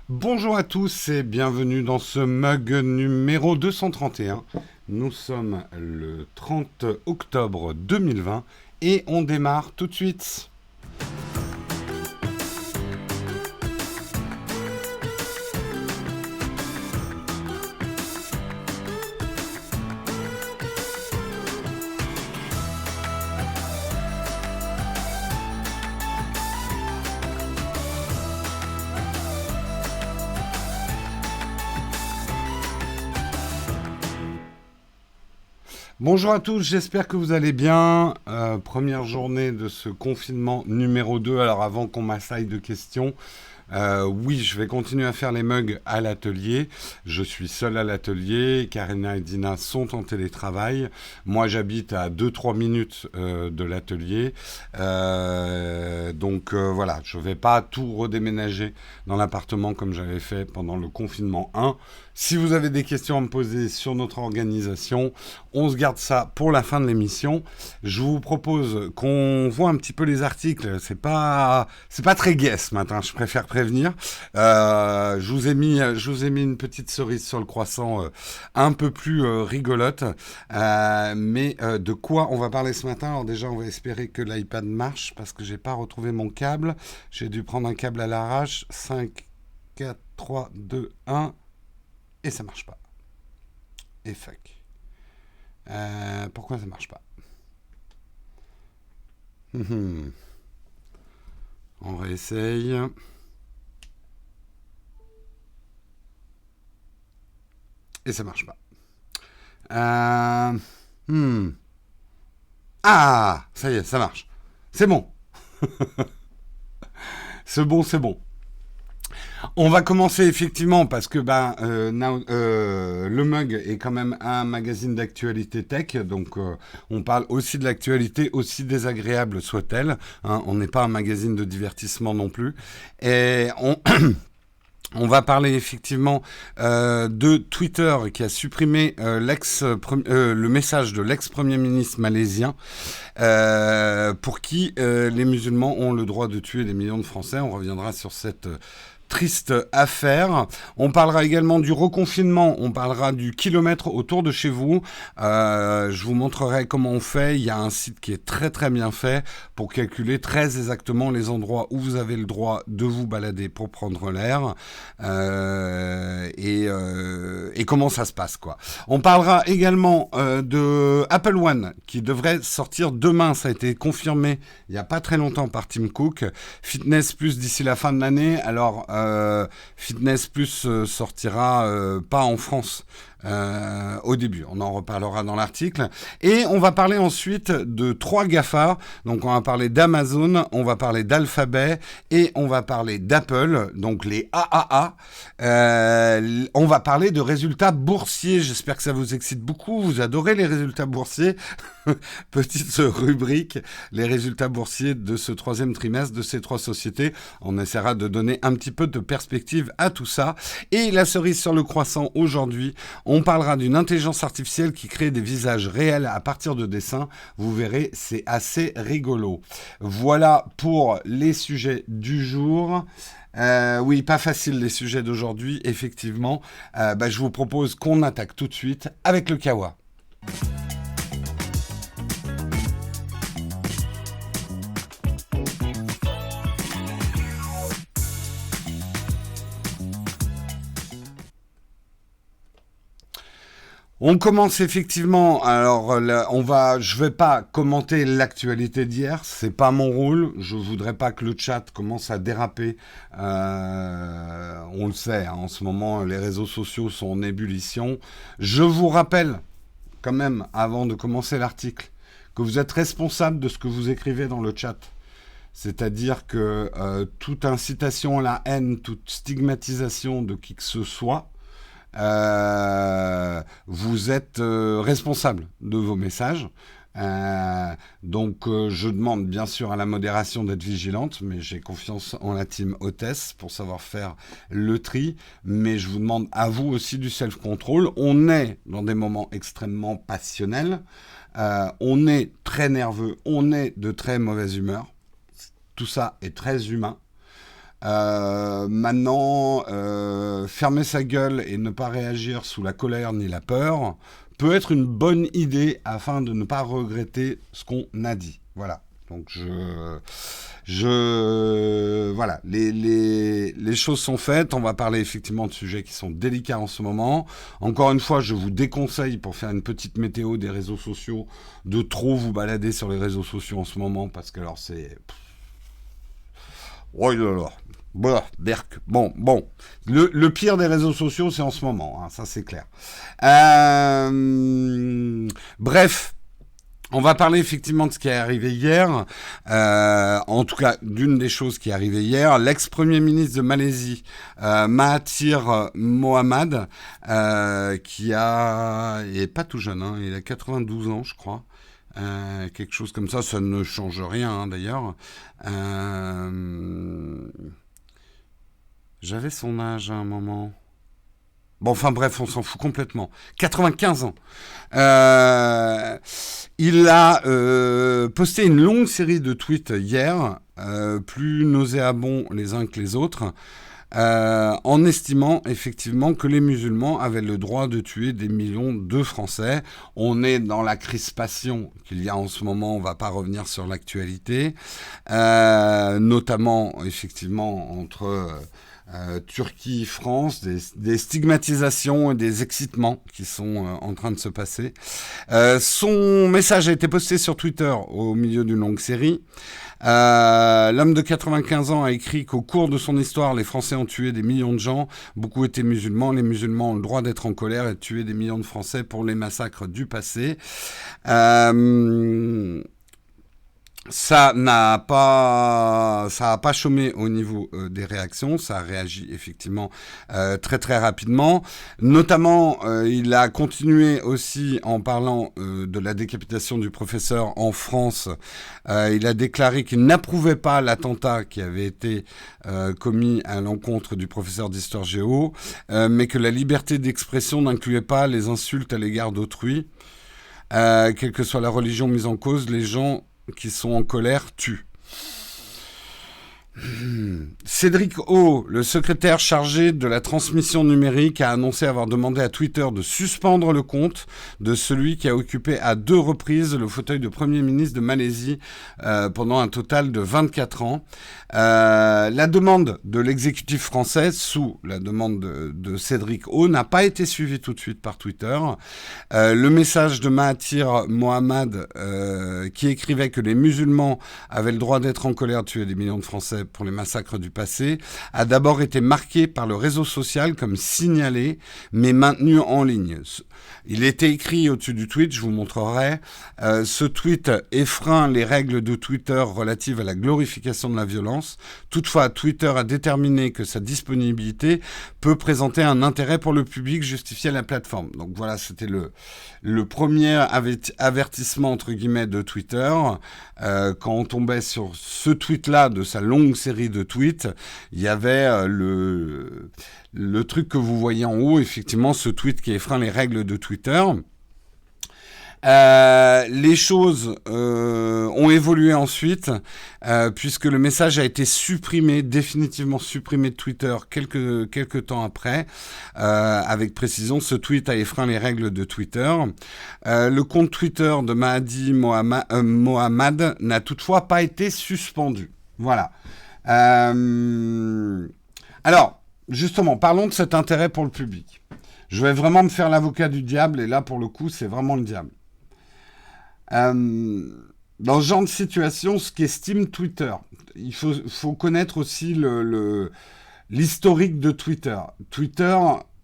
Bonjour à tous et bienvenue dans ce mug numéro 231. Nous sommes le 30 octobre 2020 et on démarre tout de suite. Bonjour à tous, j'espère que vous allez bien. Première journée de ce confinement numéro 2. Alors avant qu'on m'assaille de questions, oui, je vais continuer à faire les mugs à l'atelier. Je suis seul à l'atelier. Karina et Dina sont en télétravail. Moi, j'habite à 2-3 minutes de l'atelier. Donc voilà, je ne vais pas tout redéménager dans l'appartement comme j'avais fait pendant le confinement 1. Si vous avez des questions à me poser sur notre organisation, on se garde ça pour la fin de l'émission. Je vous propose qu'on voit un petit peu les articles. C'est pas très gai ce matin. Je préfère prévenir. Je vous ai mis une petite cerise sur le croissant, un peu plus rigolote. Mais de quoi on va parler ce matin? Alors déjà, on va espérer que l'iPad marche parce que j'ai pas retrouvé mon câble. J'ai dû prendre un câble à l'arrache. 5, 4, 3, 2, 1. Et ça marche pas. Et fuck. Pourquoi ça marche pas? On réessaye. Et ça marche pas. Euh, hmm. Ah, ça y est, ça marche. C'est bon. C'est bon, c'est bon. On va commencer effectivement parce que le Mug est quand même un magazine d'actualité tech, donc on parle aussi de l'actualité, aussi désagréable soit-elle. Hein, on n'est pas un magazine de divertissement non plus. Et on va parler effectivement de Twitter qui a supprimé le message de l'ex-premier ministre malaisien pour qui les musulmans ont le droit de tuer des millions de Français. On reviendra sur cette triste affaire. On parlera également du reconfinement, on parlera du kilomètre autour de chez vous. Je vous montrerai comment on fait. Il y a un site qui est très très bien fait pour calculer très exactement les endroits où vous avez le droit de vous balader pour prendre l'air et comment ça se passe quoi. On parlera également de Apple One qui devrait sortir demain. Ça a été confirmé il n'y a pas très longtemps par Tim Cook. Fitness Plus d'ici la fin de l'année. Alors Fitness Plus sortira pas en France au début. On en reparlera dans l'article. Et on va parler ensuite de 3 GAFA. Donc on va parler d'Amazon, on va parler d'Alphabet et on va parler d'Apple, donc les AAA. On va parler de résultats boursiers. J'espère que ça vous excite beaucoup. Vous adorez les résultats boursiers. Petite rubrique, les résultats boursiers de ce 3e trimestre de ces 3 sociétés. On essaiera de donner un petit peu de perspective à tout ça. Et la cerise sur le croissant aujourd'hui, on parlera d'une intelligence artificielle qui crée des visages réels à partir de dessins. Vous verrez, c'est assez rigolo. Voilà pour les sujets du jour. Oui, pas facile les sujets d'aujourd'hui, effectivement. Je vous propose qu'on attaque tout de suite avec le Kawa. On commence effectivement. Alors, je vais pas commenter l'actualité d'hier. C'est pas mon rôle. Je voudrais pas que le chat commence à déraper. On le sait. Hein, en ce moment, les réseaux sociaux sont en ébullition. Je vous rappelle, quand même, avant de commencer l'article, que vous êtes responsable de ce que vous écrivez dans le chat. C'est-à-dire que toute incitation à la haine, toute stigmatisation de qui que ce soit. Vous êtes responsable de vos messages. Donc je demande bien sûr à la modération d'être vigilante, mais j'ai confiance en la team hôtesse pour savoir faire le tri. Mais je vous demande à vous aussi du self-control. On est dans des moments extrêmement passionnels. On est très nerveux. On est de très mauvaise humeur. Tout ça est très humain. Maintenant, fermer sa gueule et ne pas réagir sous la colère ni la peur peut être une bonne idée afin de ne pas regretter ce qu'on a dit. Voilà. Donc voilà, les choses sont faites. On va parler effectivement de sujets qui sont délicats en ce moment. Encore une fois, je vous déconseille, pour faire une petite météo des réseaux sociaux, de trop vous balader sur les réseaux sociaux en ce moment, parce que alors c'est... Oh là là. Berk. Bon. Le pire des réseaux sociaux, c'est en ce moment, hein, ça c'est clair. Bref. On va parler effectivement de ce qui est arrivé hier, en tout cas d'une des choses qui est arrivée hier. L'ex-premier ministre de Malaisie, Mahathir Mohamad, qui est pas tout jeune, hein, il a 92 ans je crois, quelque chose comme ça ne change rien hein, d'ailleurs. J'avais son âge à un moment... Bon, enfin bref, on s'en fout complètement. 95 ans. Il a posté une longue série de tweets hier, plus nauséabonds les uns que les autres, en estimant effectivement que les musulmans avaient le droit de tuer des millions de Français. On est dans la crispation qu'il y a en ce moment, on ne va pas revenir sur l'actualité, notamment effectivement entre... Turquie, France, des stigmatisations et des excitements qui sont en train de se passer. Son message a été posté sur Twitter au milieu d'une longue série. L'homme de 95 ans a écrit qu'au cours de son histoire, les Français ont tué des millions de gens. Beaucoup étaient musulmans. Les musulmans ont le droit d'être en colère et de tuer des millions de Français pour les massacres du passé. Ça a pas chômé au niveau des réactions, ça a réagi effectivement très très rapidement. Notamment, il a continué aussi en parlant de la décapitation du professeur en France. Il a déclaré qu'il n'approuvait pas l'attentat qui avait été commis à l'encontre du professeur d'histoire géo, mais que la liberté d'expression n'incluait pas les insultes à l'égard d'autrui. Quelle que soit la religion mise en cause, les gens qui sont en colère tuent. Cédric O, le secrétaire chargé de la transmission numérique, a annoncé avoir demandé à Twitter de suspendre le compte de celui qui a occupé à 2 reprises le fauteuil de Premier ministre de Malaisie pendant un total de 24 ans. La demande de l'exécutif français, sous la demande de Cédric O, n'a pas été suivie tout de suite par Twitter. Le message de Mahathir Mohamad, qui écrivait que les musulmans avaient le droit d'être en colère, de tuer des millions de Français pour les massacres du passé, a d'abord été marqué par le réseau social comme signalé, mais maintenu en ligne. Il était écrit au-dessus du tweet, je vous montrerai, ce tweet effreint les règles de Twitter relatives à la glorification de la violence. Toutefois, Twitter a déterminé que sa disponibilité peut présenter un intérêt pour le public justifié à la plateforme. Donc voilà, c'était le premier avertissement entre guillemets de Twitter. Quand on tombait sur ce tweet-là de sa longue série de tweets, il y avait le truc que vous voyez en haut, effectivement, ce tweet qui effreint les règles de Twitter. Les choses ont évolué ensuite, puisque le message a été définitivement supprimé de Twitter quelques temps après. Avec précision, ce tweet a effreint les règles de Twitter. Le compte Twitter de Mahathir Mohamad n'a toutefois pas été suspendu. Voilà. Alors, justement, parlons de cet intérêt pour le public. Je vais vraiment me faire l'avocat du diable, et là, pour le coup, c'est vraiment le diable. Dans ce genre de situation, ce qu'estime Twitter, il faut connaître aussi l'historique de Twitter. Twitter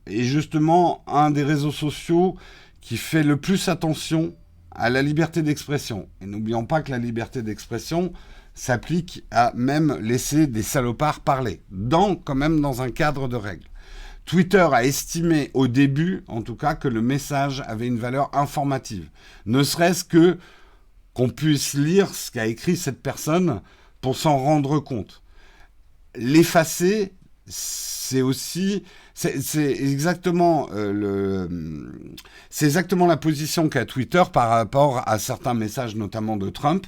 est justement un des réseaux sociaux qui fait le plus attention à la liberté d'expression. Et n'oublions pas que la liberté d'expression s'applique à même laisser des salopards parler, quand même dans un cadre de règles. Twitter a estimé au début, en tout cas, que le message avait une valeur informative. Ne serait-ce qu'on puisse lire ce qu'a écrit cette personne pour s'en rendre compte. L'effacer, c'est exactement la position qu'a Twitter par rapport à certains messages, notamment de Trump,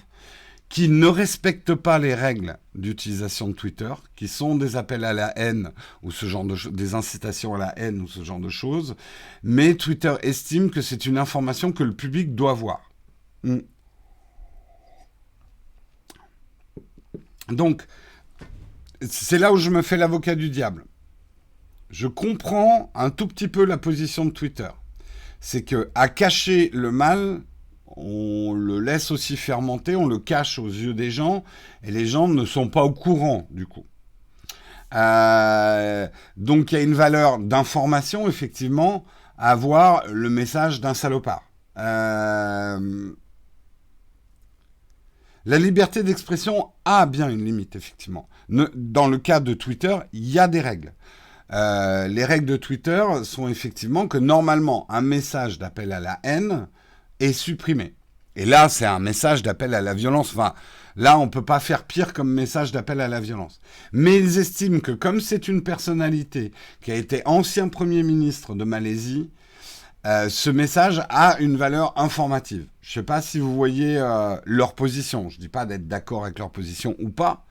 qui ne respectent pas les règles d'utilisation de Twitter, qui sont des appels à la haine ou ce genre de des incitations à la haine ou ce genre de choses, mais Twitter estime que c'est une information que le public doit voir. Donc, c'est là où je me fais l'avocat du diable. Je comprends un tout petit peu la position de Twitter. C'est que à cacher le mal, on le laisse aussi fermenter, on le cache aux yeux des gens, et les gens ne sont pas au courant du coup. Donc il y a une valeur d'information, effectivement, à avoir le message d'un salopard. La liberté d'expression a bien une limite, effectivement. Dans le cas de Twitter, il y a des règles. Les règles de Twitter sont effectivement que normalement, un message d'appel à la haine est supprimé. Et là, c'est un message d'appel à la violence. Enfin, là, on ne peut pas faire pire comme message d'appel à la violence. Mais ils estiment que comme c'est une personnalité qui a été ancien Premier ministre de Malaisie, ce message a une valeur informative. Je ne sais pas si vous voyez leur position. Je ne dis pas d'être d'accord avec leur position ou pas,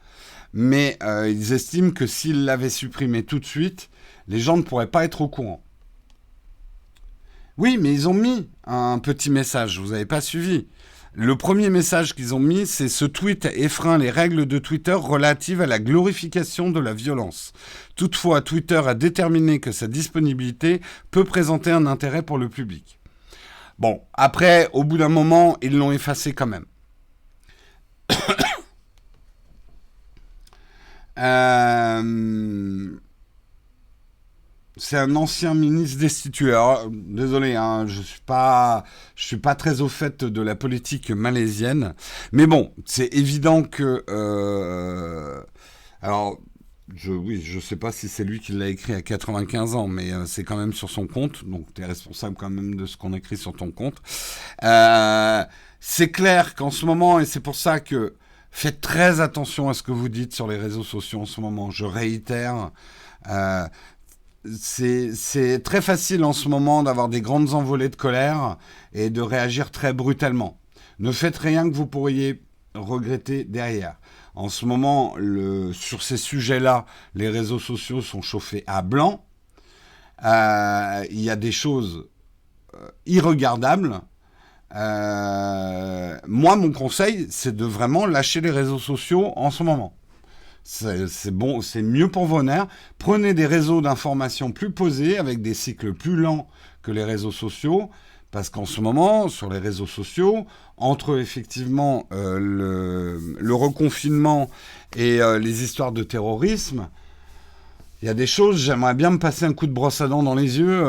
mais ils estiment que s'ils l'avaient supprimé tout de suite, les gens ne pourraient pas être au courant. Oui, mais ils ont mis un petit message, vous n'avez pas suivi. Le premier message qu'ils ont mis, c'est « Ce tweet effreint les règles de Twitter relatives à la glorification de la violence. Toutefois, Twitter a déterminé que sa disponibilité peut présenter un intérêt pour le public. » Bon, après, au bout d'un moment, ils l'ont effacé quand même. C'est un ancien ministre destitué. Alors, désolé, hein, je suis pas très au fait de la politique malaisienne. Mais bon, c'est évident que, alors, je sais pas si c'est lui qui l'a écrit à 95 ans, mais c'est quand même sur son compte. Donc, tu es responsable quand même de ce qu'on écrit sur ton compte. C'est clair qu'en ce moment, et c'est pour ça que faites très attention à ce que vous dites sur les réseaux sociaux en ce moment. Je réitère. C'est très facile en ce moment d'avoir des grandes envolées de colère et de réagir très brutalement. Ne faites rien que vous pourriez regretter derrière. En ce moment, sur ces sujets-là, les réseaux sociaux sont chauffés à blanc. Il y a des choses irregardables. Moi, mon conseil, c'est de vraiment lâcher les réseaux sociaux en ce moment. C'est bon, c'est mieux pour vos nerfs. Prenez des réseaux d'information plus posés, avec des cycles plus lents que les réseaux sociaux, parce qu'en ce moment, sur les réseaux sociaux, entre effectivement le reconfinement et les histoires de terrorisme, il y a des choses, j'aimerais bien me passer un coup de brosse à dents dans les yeux.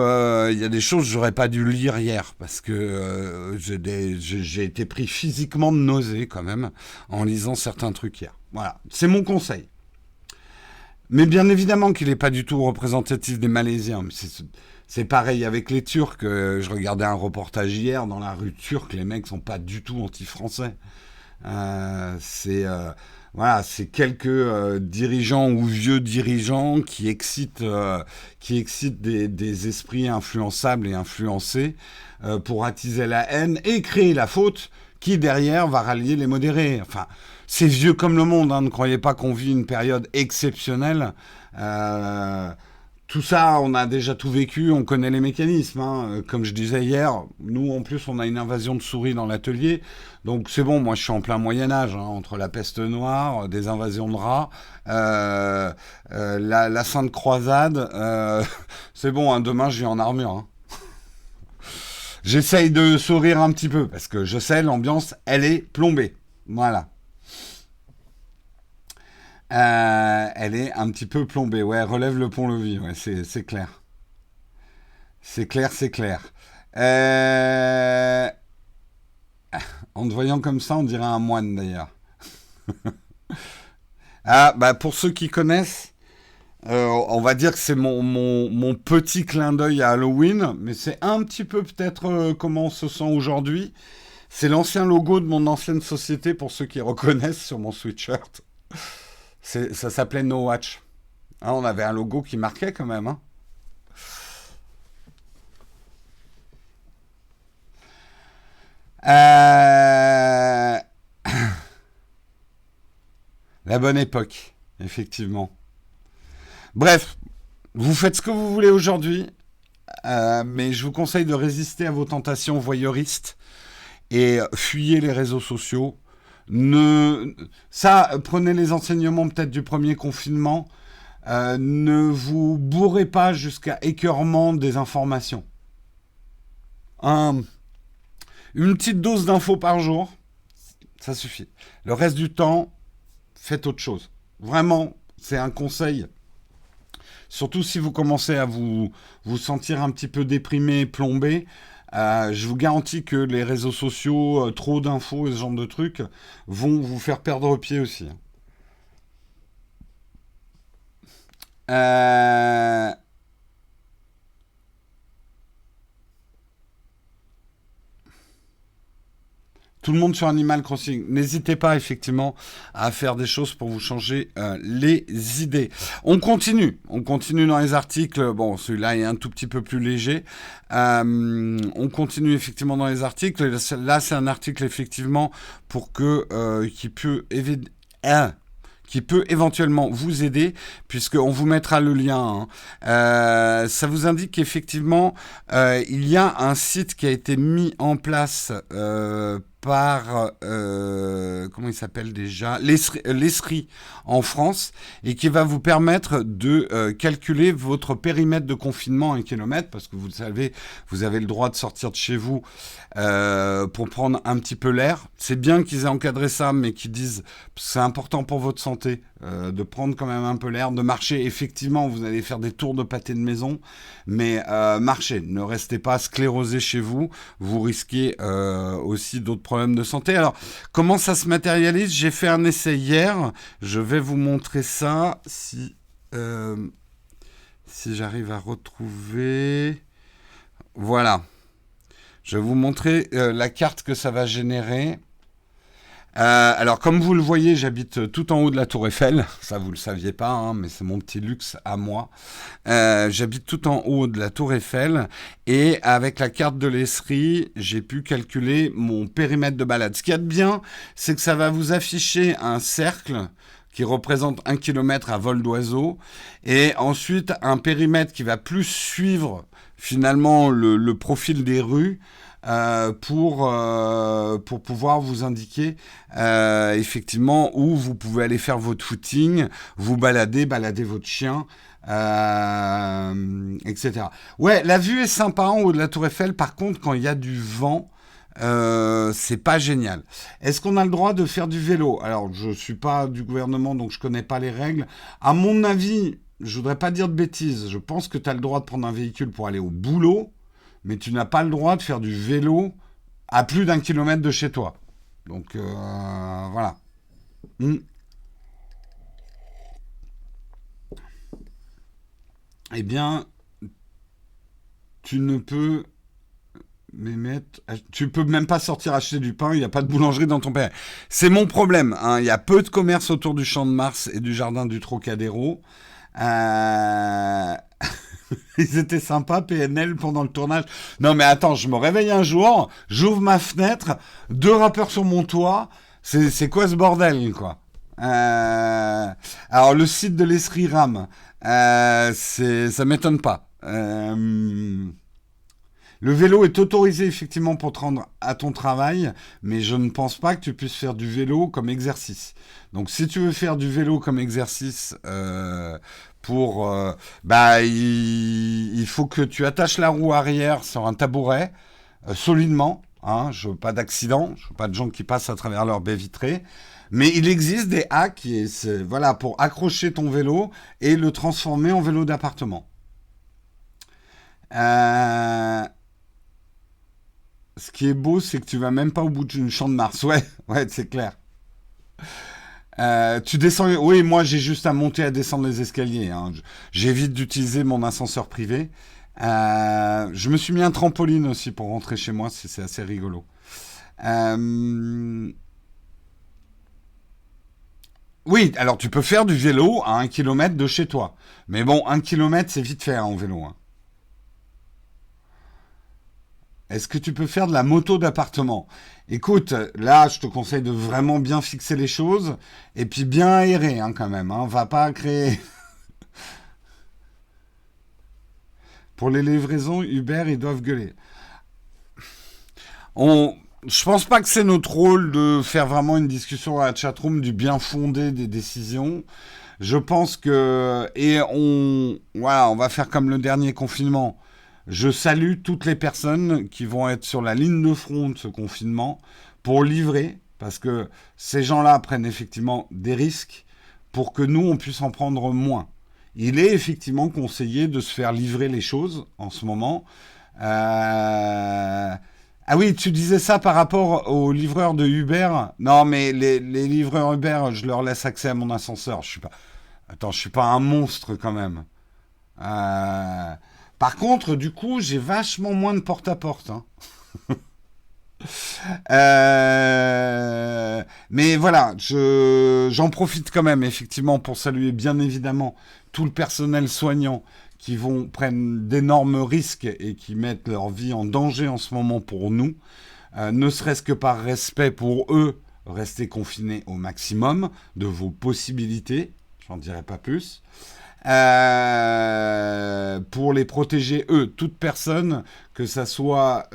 Il y a des choses que j'aurais pas dû lire hier, parce que j'ai été pris physiquement de nausée quand même en lisant certains trucs hier. Voilà, c'est mon conseil. Mais bien évidemment qu'il n'est pas du tout représentatif des Malaisiens. C'est pareil avec les Turcs. Je regardais un reportage hier dans la rue turque. Les mecs sont pas du tout anti-français. Voilà, c'est quelques dirigeants ou vieux dirigeants qui excitent des esprits influençables et influencés pour attiser la haine et créer la faute qui derrière va rallier les modérés. Enfin, c'est vieux comme le monde, hein, ne croyez pas qu'on vit une période exceptionnelle. Tout ça, on a déjà tout vécu, on connaît les mécanismes. Hein. Comme je disais hier, nous en plus on a une invasion de souris dans l'atelier. Donc c'est bon, moi je suis en plein Moyen-Âge, hein, entre la peste noire, des invasions de rats, la Sainte Croisade. C'est bon, hein, demain je vais en armure. Hein. J'essaye de sourire un petit peu, parce que je sais, l'ambiance, elle est plombée. Voilà. Elle est un petit peu plombée. Ouais, relève le pont-levis. Ouais, c'est clair. C'est clair, c'est clair. En te voyant comme ça, on dirait un moine d'ailleurs. Ah, bah pour ceux qui connaissent, on va dire que c'est mon petit clin d'œil à Halloween, mais c'est un petit peu peut-être comment on se sent aujourd'hui. C'est l'ancien logo de mon ancienne société pour ceux qui reconnaissent sur mon sweatshirt. Ça s'appelait No Watch. Hein, on avait un logo qui marquait quand même. Hein. Euh... La bonne époque, effectivement. Bref, vous faites ce que vous voulez aujourd'hui, mais je vous conseille de résister à vos tentations voyeuristes et fuyez les réseaux sociaux. Prenez les enseignements peut-être du premier confinement. Ne vous bourrez pas jusqu'à écœurement des informations. Une petite dose d'infos par jour, ça suffit. Le reste du temps, faites autre chose. Vraiment, c'est un conseil. Surtout si vous commencez à vous sentir un petit peu déprimé, plombé, je vous garantis que les réseaux sociaux, trop d'infos et ce genre de trucs vont vous faire perdre pied aussi. Euh, Tout le monde sur Animal Crossing. N'hésitez pas effectivement à faire des choses pour vous changer les idées. On continue dans les articles. Bon, celui-là est un tout petit peu plus léger. On continue effectivement dans les articles. Là, c'est un article effectivement pour que qui peut éventuellement vous aider, puisqu'on vous mettra le lien. Ça vous indique qu'effectivement, il y a un site qui a été mis en place par, comment il s'appelle déjà, l'ESRI en France, et qui va vous permettre de calculer votre périmètre de confinement en kilomètres, parce que vous le savez, vous avez le droit de sortir de chez vous pour prendre un petit peu l'air. C'est bien qu'ils aient encadré ça, mais qu'ils disent c'est important pour votre santé de prendre quand même un peu l'air, de marcher. Effectivement, vous allez faire des tours de pâté de maison, mais marchez, ne restez pas sclérosé chez vous, vous risquez aussi d'autres problèmes de santé. Alors, comment ça se matérialise? J'ai fait un essai hier, je vais vous montrer ça si j'arrive à retrouver. Voilà. Je vais vous montrer la carte que ça va générer. Alors, comme vous le voyez, j'habite tout en haut de la Tour Eiffel. Ça, vous le saviez pas, hein, mais c'est mon petit luxe à moi. J'habite tout en haut de la Tour Eiffel. Et avec la carte de l'ESRI, j'ai pu calculer mon périmètre de balade. Ce qu'il y a de bien, c'est que ça va vous afficher un cercle qui représente 1 kilomètre à vol d'oiseau. Et ensuite, un périmètre qui va plus suivre finalement le profil des rues. Pour pouvoir vous indiquer effectivement où vous pouvez aller faire votre footing, vous balader votre chien, etc. Ouais, la vue est sympa en haut de la Tour Eiffel. Par contre, quand il y a du vent, c'est pas génial. Est-ce qu'on a le droit de faire du vélo? Alors, je suis pas du gouvernement, donc je connais pas les règles. À mon avis, je voudrais pas dire de bêtises. Je pense que tu as le droit de prendre un véhicule pour aller au boulot, mais tu n'as pas le droit de faire du vélo à plus d'1 kilomètre de chez toi. Donc, voilà. Mm. Eh bien, tu ne peux... Tu peux même pas sortir acheter du pain, il n'y a pas de boulangerie dans ton pays. C'est mon problème, hein. Il y a peu de commerce autour du Champ de Mars et du jardin du Trocadéro. Euh... Ils étaient sympas, PNL, pendant le tournage. Non, mais attends, je me réveille un jour, j'ouvre ma fenêtre, 2 rappeurs sur mon toit. C'est quoi ce bordel, quoi? Alors, le site de l'Esri RAM, ça m'étonne pas. Le vélo est autorisé effectivement pour te rendre à ton travail, mais je ne pense pas que tu puisses faire du vélo comme exercice. Donc si tu veux faire du vélo comme exercice il faut que tu attaches la roue arrière sur un tabouret solidement. Hein, je veux pas d'accident, je veux pas de gens qui passent à travers leur baie vitrée. Mais il existe des hacks voilà, pour accrocher ton vélo et le transformer en vélo d'appartement. Euh, Ce qui est beau, c'est que tu vas même pas au bout d'une Champ de Mars. Ouais, ouais, c'est clair. Tu descends. Oui, moi j'ai juste à monter, à descendre les escaliers. Hein. J'évite d'utiliser mon ascenseur privé. Je me suis mis un trampoline aussi pour rentrer chez moi, c'est assez rigolo. Euh, Oui, alors tu peux faire du vélo à 1 kilomètre de chez toi. Mais bon, 1 kilomètre, c'est vite fait hein, en vélo. Hein. Est-ce que tu peux faire de la moto d'appartement? Écoute, là, je te conseille de vraiment bien fixer les choses et puis bien aérer hein, quand même. Hein. Va pas créer. Pour les livraisons, Uber, ils doivent gueuler. On, je pense pas que c'est notre rôle de faire vraiment une discussion à la chatroom du bien fondé des décisions. Je pense que voilà, on va faire comme le dernier confinement. Je salue toutes les personnes qui vont être sur la ligne de front de ce confinement pour livrer, parce que ces gens-là prennent effectivement des risques pour que nous, on puisse en prendre moins. Il est effectivement conseillé de se faire livrer les choses en ce moment. Ah oui, tu disais ça par rapport aux livreurs de Uber. Non, mais les livreurs Uber, je leur laisse accès à mon ascenseur. Je suis pas. Attends, je suis pas un monstre quand même. Euh, Par contre, du coup, j'ai vachement moins de porte-à-porte. Hein. Mais voilà, j'en profite quand même, effectivement, pour saluer bien évidemment tout le personnel soignant qui prennent d'énormes risques et qui mettent leur vie en danger en ce moment pour nous, ne serait-ce que par respect pour eux, restez confinés au maximum de vos possibilités, j'en dirai pas plus. Pour les protéger, eux, toute personne, que ça soit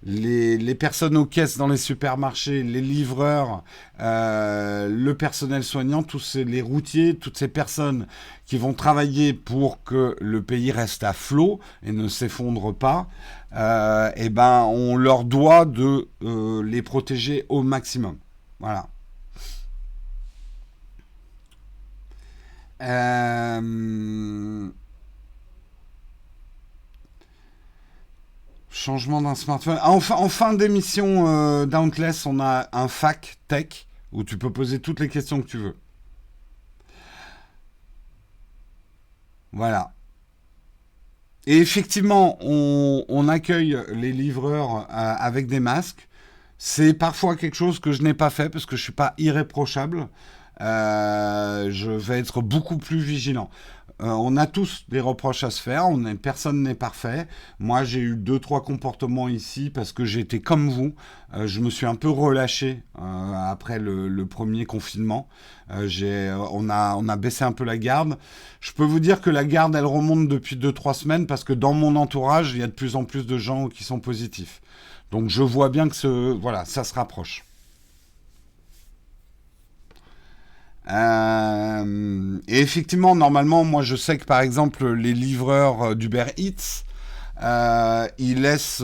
les personnes aux caisses dans les supermarchés, les livreurs, le personnel soignant, les routiers, toutes ces personnes qui vont travailler pour que le pays reste à flot et ne s'effondre pas, eh ben, on leur doit de les protéger au maximum. Voilà. Euh, Changement d'un smartphone. En fin d'émission Dauntless, on a un fac tech où tu peux poser toutes les questions que tu veux. Voilà. Et effectivement, on accueille les livreurs avec des masques. C'est parfois quelque chose que je n'ai pas fait parce que je suis pas irréprochable. Je vais être beaucoup plus vigilant. On a tous des reproches à se faire, personne n'est parfait. Moi, j'ai eu deux, trois comportements ici parce que j'étais comme vous. Je me suis un peu relâché après le premier confinement. On a baissé un peu la garde. Je peux vous dire que la garde, elle remonte depuis deux, trois semaines parce que dans mon entourage, il y a de plus en plus de gens qui sont positifs. Donc, je vois bien que voilà, ça se rapproche. Et effectivement, normalement, moi je sais que par exemple les livreurs d'Uber Eats, ils laissent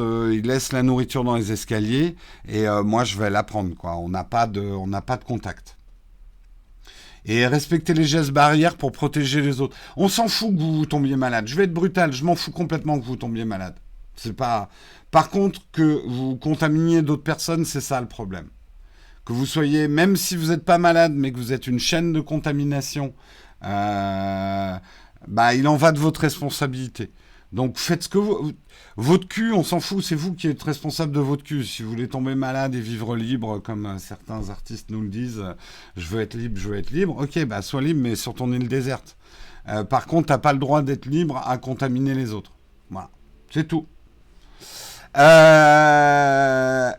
la nourriture dans les escaliers et moi je vais la prendre quoi. On n'a pas de contact. Et respecter les gestes barrières pour protéger les autres. On s'en fout que vous tombiez malade. Je vais être brutal, je m'en fous complètement que vous tombiez malade. C'est pas. Par contre, que vous contaminiez d'autres personnes, c'est ça le problème. Que vous soyez, même si vous n'êtes pas malade, mais que vous êtes une chaîne de contamination, bah, il en va de votre responsabilité. Donc faites ce que vous... Votre cul, on s'en fout, c'est vous qui êtes responsable de votre cul. Si vous voulez tomber malade et vivre libre, comme certains artistes nous le disent, je veux être libre, je veux être libre, ok, bah sois libre, mais sur ton île déserte. Par contre, t'as pas le droit d'être libre à contaminer les autres. Voilà, c'est tout. Euh,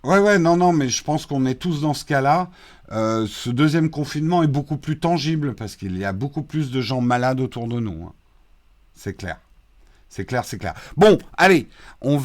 Ouais, non, non, mais je pense qu'on est tous dans ce cas-là. Ce deuxième confinement est beaucoup plus tangible parce qu'il y a beaucoup plus de gens malades autour de nous. Hein. C'est clair. C'est clair, c'est clair. Bon, allez, on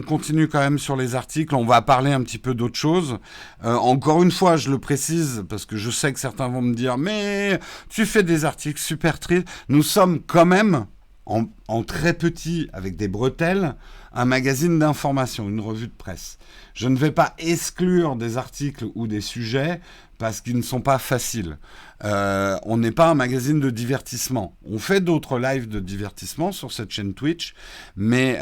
continue quand même sur les articles. On va parler un petit peu d'autre chose. Encore une fois, je le précise parce que je sais que certains vont me dire, mais tu fais des articles super tristes. Nous sommes quand même en très petit, avec des bretelles, un magazine d'information, une revue de presse. Je ne vais pas exclure des articles ou des sujets parce qu'ils ne sont pas faciles. On n'est pas un magazine de divertissement. On fait d'autres lives de divertissement sur cette chaîne Twitch, mais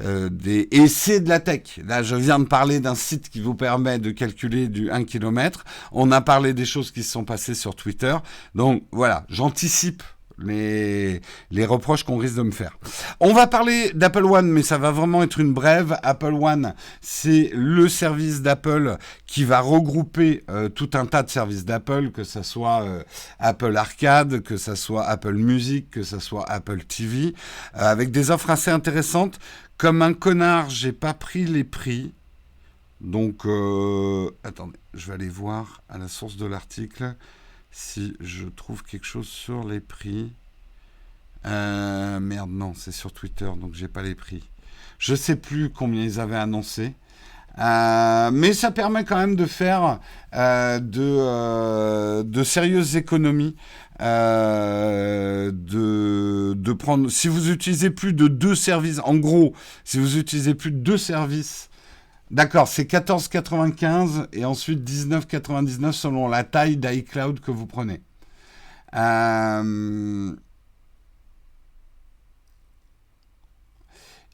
et c'est de la tech. Là, je viens de parler d'un site qui vous permet de calculer du 1 km. On a parlé des choses qui se sont passées sur Twitter. Donc voilà, j'anticipe les reproches qu'on risque de me faire. On va parler d'Apple One, mais ça va vraiment être une brève. Apple One, c'est le service d'Apple qui va regrouper tout un tas de services d'Apple, que ça soit Apple Arcade, que ça soit Apple Music, que ça soit Apple TV, avec des offres assez intéressantes. Comme un connard, j'ai pas pris les prix. Donc, attendez, je vais aller voir à la source de l'article si je trouve quelque chose sur les prix. Merde, non, c'est sur Twitter, donc j'ai pas les prix. Je sais plus combien ils avaient annoncé. Mais ça permet quand même de faire de sérieuses économies. De prendre, si vous utilisez plus de 2 services, en gros, si vous utilisez plus de 2 services, d'accord, c'est 14,95 et ensuite 19,99 selon la taille d'iCloud que vous prenez.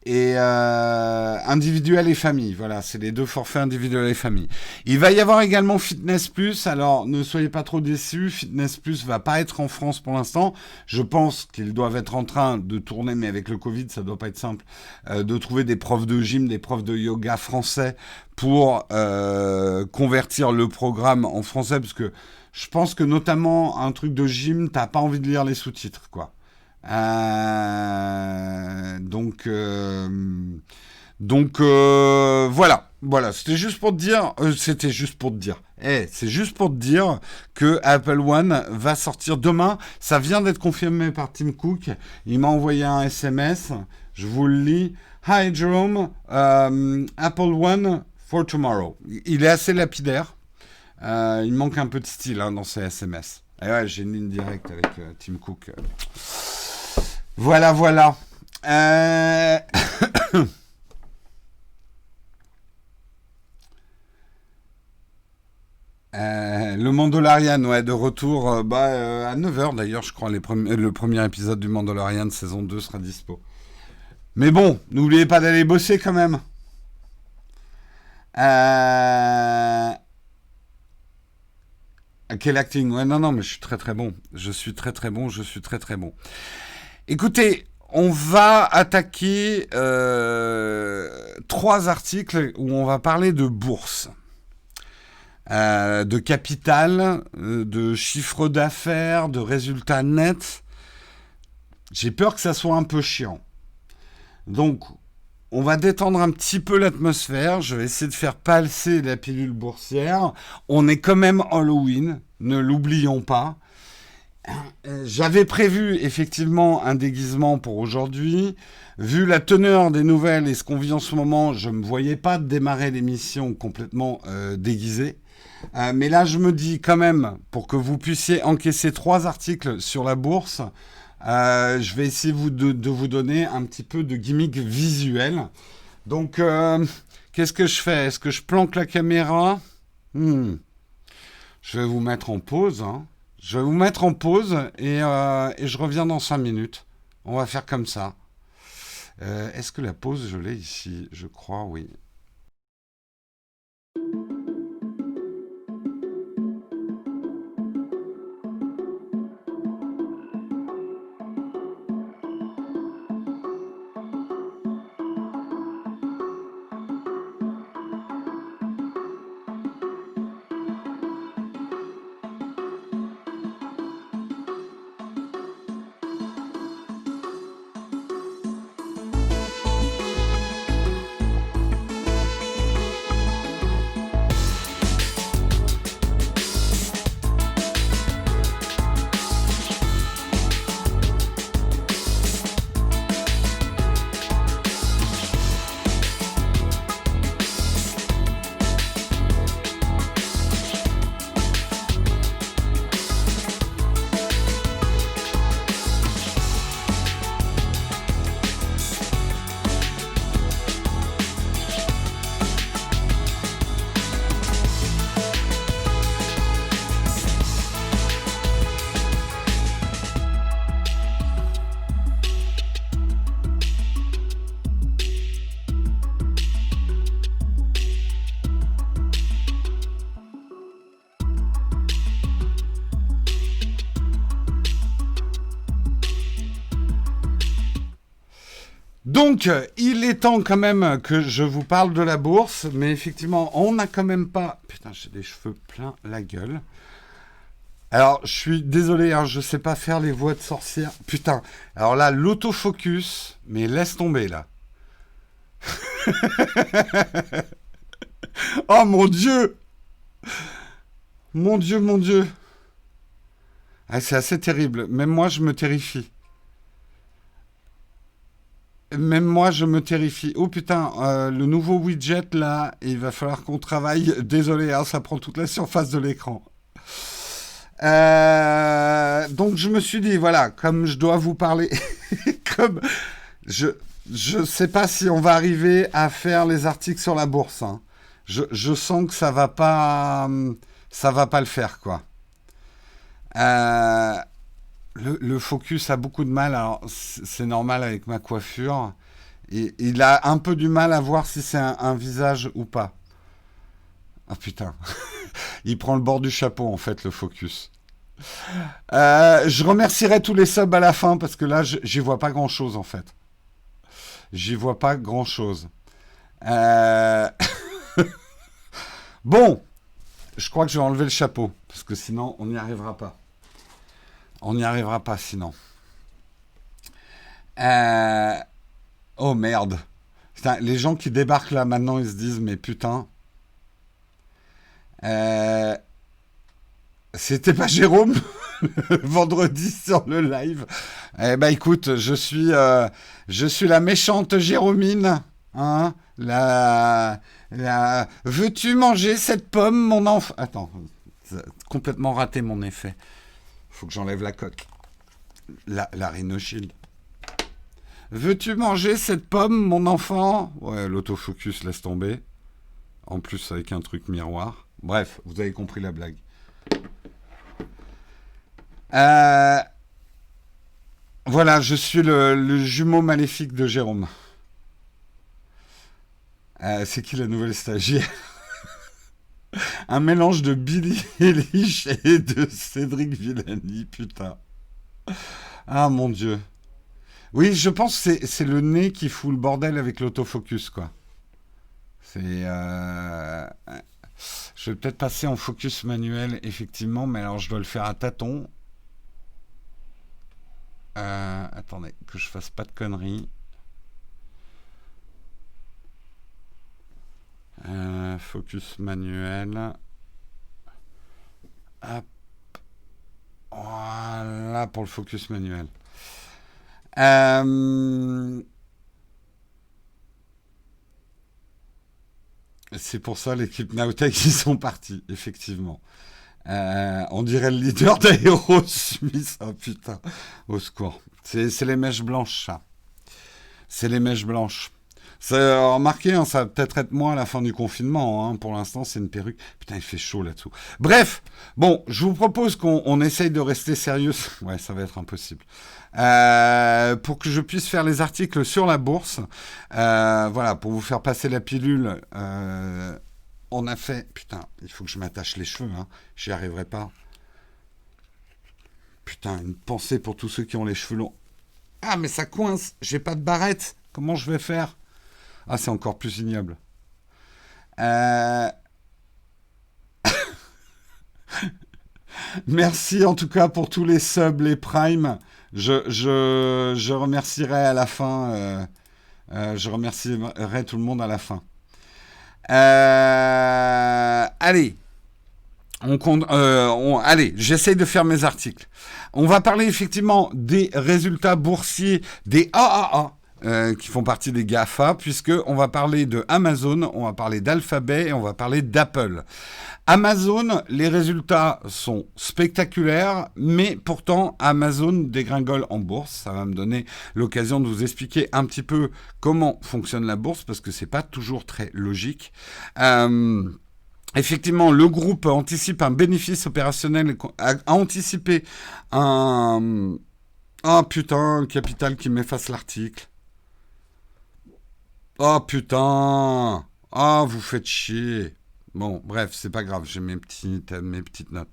Et individuel et famille, voilà, c'est les 2 forfaits individuels et famille. Il va y avoir également Fitness Plus, alors ne soyez pas trop déçus, Fitness Plus va pas être en France pour l'instant, je pense qu'ils doivent être en train de tourner, mais avec le Covid ça doit pas être simple, de trouver des profs de gym, des profs de yoga français pour convertir le programme en français, parce que je pense que notamment un truc de gym, t'as pas envie de lire les sous-titres, quoi. Voilà, c'était juste pour te dire, c'est juste pour te dire que Apple One va sortir demain. Ça vient d'être confirmé par Tim Cook. Il m'a envoyé un SMS. Je vous le lis. Hi Jerome, Apple One for tomorrow. Il est assez lapidaire. Il manque un peu de style dans ces SMS. Et ouais, j'ai une ligne directe avec Tim Cook. Voilà. Le Mandalorian, ouais, de retour à 9h d'ailleurs, je crois, le premier épisode du Mandalorian saison 2 sera dispo. Mais bon, n'oubliez pas d'aller bosser quand même. Quel acting? Ouais, non, mais je suis très très bon. Je suis très très bon. Écoutez, on va attaquer 3 articles où on va parler de bourse, de capital, de chiffre d'affaires, de résultats nets. J'ai peur que ça soit un peu chiant. Donc, on va détendre un petit peu l'atmosphère. Je vais essayer de faire passer la pilule boursière. On est quand même Halloween, ne l'oublions pas. J'avais prévu effectivement un déguisement pour aujourd'hui. Vu la teneur des nouvelles et ce qu'on vit en ce moment, je ne me voyais pas démarrer l'émission complètement déguisé. Mais là, je me dis quand même, pour que vous puissiez encaisser 3 articles sur la bourse, je vais essayer de vous donner un petit peu de gimmick visuel. Donc, qu'est-ce que je fais? Est-ce que je planque la caméra? Je vais vous mettre en pause. Je vais vous mettre en pause et je reviens dans 5 minutes. On va faire comme ça. Est-ce que la pause, je l'ai ici? Je crois, oui. Donc, il est temps quand même que je vous parle de la bourse, mais effectivement, on n'a quand même pas... Putain, j'ai des cheveux plein la gueule. Alors, je suis désolé, hein, je sais pas faire les voix de sorcière. Putain, alors là, l'autofocus, mais laisse tomber, là. Oh, mon Dieu! Mon Dieu, mon Dieu! Ah, c'est assez terrible. Même moi, je me terrifie. Même moi, je me terrifie. Oh putain, le nouveau widget là, il va falloir qu'on travaille. Désolé, hein, ça prend toute la surface de l'écran. Donc je me suis dit, voilà, comme je dois vous parler, comme je je sais pas si on va arriver à faire les articles sur la bourse, hein. Je sens que ça va pas le faire quoi. Euh, le focus a beaucoup de mal. Alors c'est normal avec ma coiffure. Et il a un peu du mal à voir si c'est un visage ou pas. Ah putain, il prend le bord du chapeau en fait le focus. Je remercierai tous les subs à la fin parce que là j'y vois pas grand chose en fait. J'y vois pas grand chose. Euh... Bon, je crois que je vais enlever le chapeau parce que sinon on n'y arrivera pas. On n'y arrivera pas sinon. Euh... Oh merde. Putain, les gens qui débarquent là maintenant ils se disent mais putain. Euh... C'était pas Jérôme vendredi sur le live. Eh ben écoute, je suis la méchante Jérômine, hein, Veux-tu manger cette pomme, mon enfant? Attends, complètement raté mon effet. Faut que j'enlève la coque, la Rhino Shield. Veux-tu manger cette pomme, mon enfant? Ouais, l'autofocus laisse tomber. En plus avec un truc miroir. Bref, vous avez compris la blague. Euh, voilà, je suis le jumeau maléfique de Jérôme. C'est qui la nouvelle stagiaire? Un mélange de Billy Eilish et de Cédric Villani, putain. Ah mon dieu. Oui, je pense que c'est le nez qui fout le bordel avec l'autofocus, quoi. C'est... Je vais peut-être passer en focus manuel, effectivement, mais alors je dois le faire à tâtons. Attendez, que je fasse pas de conneries. Focus manuel. Hop. Voilà pour le focus manuel. C'est pour ça l'équipe Nowtech ils sont partis, effectivement. On dirait le leader d'Aerosmith. Oh putain, au secours. C'est les mèches blanches, ça. C'est les mèches blanches. Remarquez, hein, ça va peut-être être moi à la fin du confinement. Hein. Pour l'instant, c'est une perruque. Putain, il fait chaud là-dessous. Bref, bon, je vous propose qu'on essaye de rester sérieux. Ouais, ça va être impossible. Pour que je puisse faire les articles sur la bourse. Voilà, pour vous faire passer la pilule. On a fait... Putain, il faut que je m'attache les cheveux. Hein. J'y arriverai pas. Putain, une pensée pour tous ceux qui ont les cheveux longs. Ah, mais ça coince. J'ai pas de barrette. Comment je vais faire? Ah, c'est encore plus ignoble. Euh... Merci en tout cas pour tous les subs, les primes. Je remercierai à la fin. Je remercierai tout le monde à la fin. Allez, allez, j'essaye de faire mes articles. On va parler effectivement des résultats boursiers des AAA. Qui font partie des GAFA, puisque on va parler de Amazon, on va parler d'Alphabet et on va parler d'Apple. Amazon, les résultats sont spectaculaires, mais pourtant Amazon dégringole en bourse. Ça va me donner l'occasion de vous expliquer un petit peu comment fonctionne la bourse, parce que c'est pas toujours très logique. Effectivement, le groupe anticipe un bénéfice opérationnel, a anticipé un... Oh putain, Capital qui m'efface l'article. Oh putain! Ah, vous faites chier. Bon, bref, c'est pas grave, j'ai mes petites notes.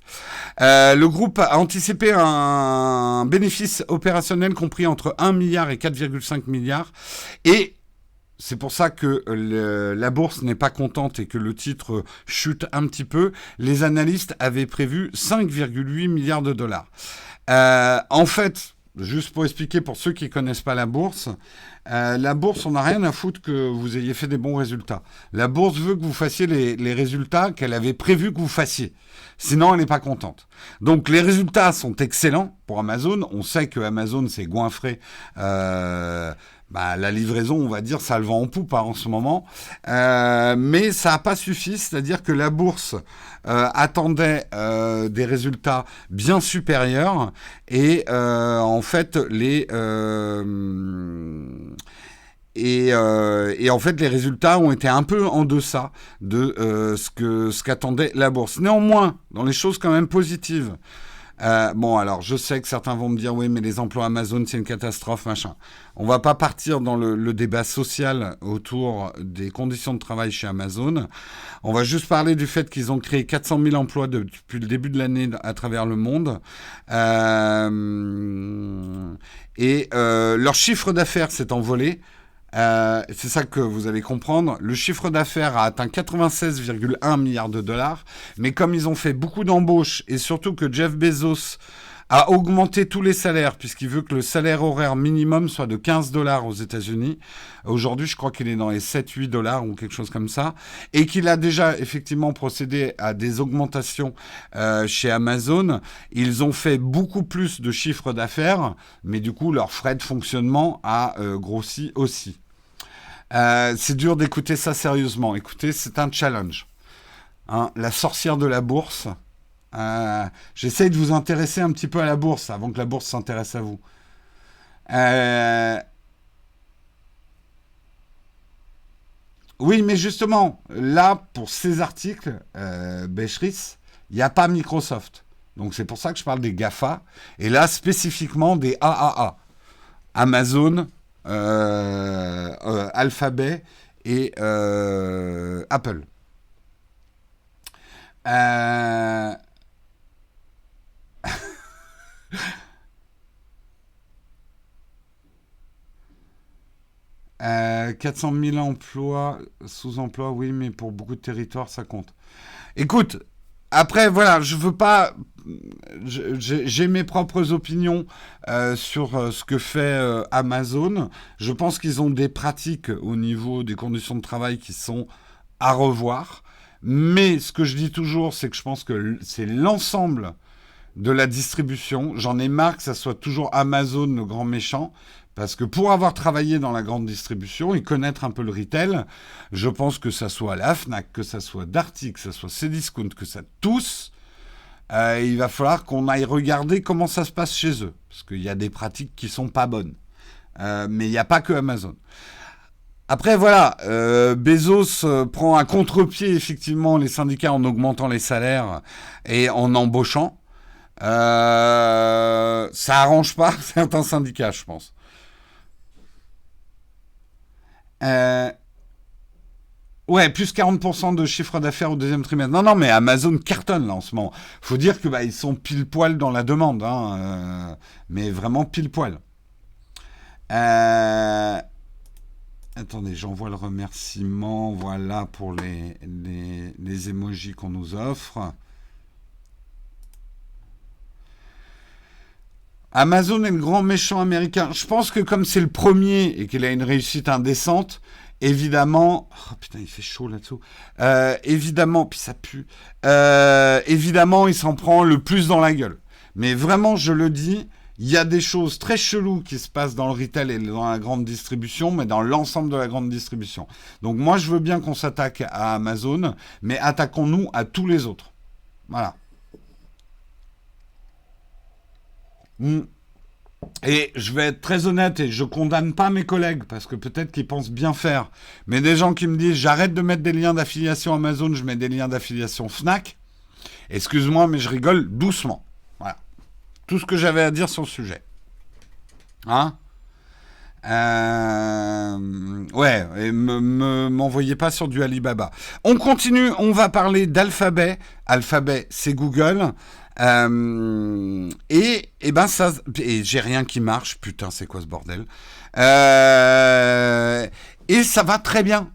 Le groupe a anticipé un bénéfice opérationnel compris entre 1 milliard et 4,5 milliards. Et c'est pour ça que la bourse n'est pas contente et que le titre chute un petit peu. Les analystes avaient prévu 5,8 milliards de dollars. En fait, juste pour expliquer pour ceux qui ne connaissent pas la bourse, on n'a rien à foutre que vous ayez fait des bons résultats. La bourse veut que vous fassiez les résultats qu'elle avait prévu que vous fassiez. Sinon, elle n'est pas contente. Donc, les résultats sont excellents pour Amazon. On sait que Amazon s'est goinfré. La livraison, on va dire, ça le vend en poupe en ce moment. Mais ça n'a pas suffi. C'est-à-dire que la bourse attendait des résultats bien supérieurs. Et en fait, en fait, les résultats ont été un peu en deçà de ce qu'attendait la bourse. Néanmoins, dans les choses quand même positives, alors je sais que certains vont me dire oui, mais les emplois Amazon, c'est une catastrophe, machin. On va pas partir dans le débat social autour des conditions de travail chez Amazon. On va juste parler du fait qu'ils ont créé 400 000 emplois depuis le début de l'année à travers le monde. Leur chiffre d'affaires s'est envolé. C'est ça que vous allez comprendre. Le chiffre d'affaires a atteint 96,1 milliards de dollars. Mais comme ils ont fait beaucoup d'embauches et surtout que Jeff Bezos a augmenté tous les salaires puisqu'il veut que le salaire horaire minimum soit de 15 dollars aux États-Unis. Aujourd'hui, je crois qu'il est dans les 7-8 dollars ou quelque chose comme ça. Et qu'il a déjà effectivement procédé à des augmentations chez Amazon. Ils ont fait beaucoup plus de chiffre d'affaires, mais du coup, leur frais de fonctionnement a grossi aussi. C'est dur d'écouter ça sérieusement. Écoutez, c'est un challenge. Hein, la sorcière de la bourse. J'essaye de vous intéresser un petit peu à la bourse avant que la bourse s'intéresse à vous. Oui, mais justement, là, pour ces articles, Becheris, il n'y a pas Microsoft. Donc c'est pour ça que je parle des GAFA. Et là, spécifiquement des AAA. Amazon, Alphabet et Apple. 400 000 emplois, sous-emplois, oui, mais pour beaucoup de territoires, ça compte. Écoute, après, voilà, je veux pas... J'ai mes propres opinions sur ce que fait Amazon. Je pense qu'ils ont des pratiques au niveau des conditions de travail qui sont à revoir. Mais ce que je dis toujours, c'est que je pense que c'est l'ensemble de la distribution. J'en ai marre que ça soit toujours Amazon le grand méchant. Parce que pour avoir travaillé dans la grande distribution et connaître un peu le retail, je pense que ça soit la Fnac, que ça soit Darty, que ça soit Cdiscount, que ça tous, il va falloir qu'on aille regarder comment ça se passe chez eux. Parce qu'il y a des pratiques qui sont pas bonnes. Mais il n'y a pas que Amazon. Après, voilà, Bezos prend à contre-pied, effectivement, les syndicats en augmentant les salaires et en embauchant. Ça arrange pas certains syndicats, je pense. Ouais, plus 40% de chiffre d'affaires au deuxième trimestre. Non, non, mais Amazon cartonne là en ce moment. Faut dire que ils sont pile poil dans la demande, hein, mais vraiment pile poil. Attendez, j'envoie le remerciement, voilà, pour les emojis qu'on nous offre. Amazon est le grand méchant américain. Je pense que comme c'est le premier et qu'il a une réussite indécente, évidemment... Oh putain, il fait chaud là-dessous. Évidemment, puis ça pue. Évidemment, il s'en prend le plus dans la gueule. Mais vraiment, je le dis, il y a des choses très cheloues qui se passent dans le retail et dans la grande distribution, mais dans l'ensemble de la grande distribution. Donc moi, je veux bien qu'on s'attaque à Amazon, mais attaquons-nous à tous les autres. Voilà. Et je vais être très honnête et je condamne pas mes collègues parce que peut-être qu'ils pensent bien faire. Mais des gens qui me disent j'arrête de mettre des liens d'affiliation Amazon, je mets des liens d'affiliation Fnac. Excuse-moi, mais je rigole doucement. Voilà. Tout ce que j'avais à dire sur le sujet. Hein ? Ouais, et m'envoyez pas sur du Alibaba. On continue, on va parler d'Alphabet. Alphabet, c'est Google. Et ben ça, et j'ai rien qui marche. Putain, c'est quoi ce bordel? Euh, et ça va très bien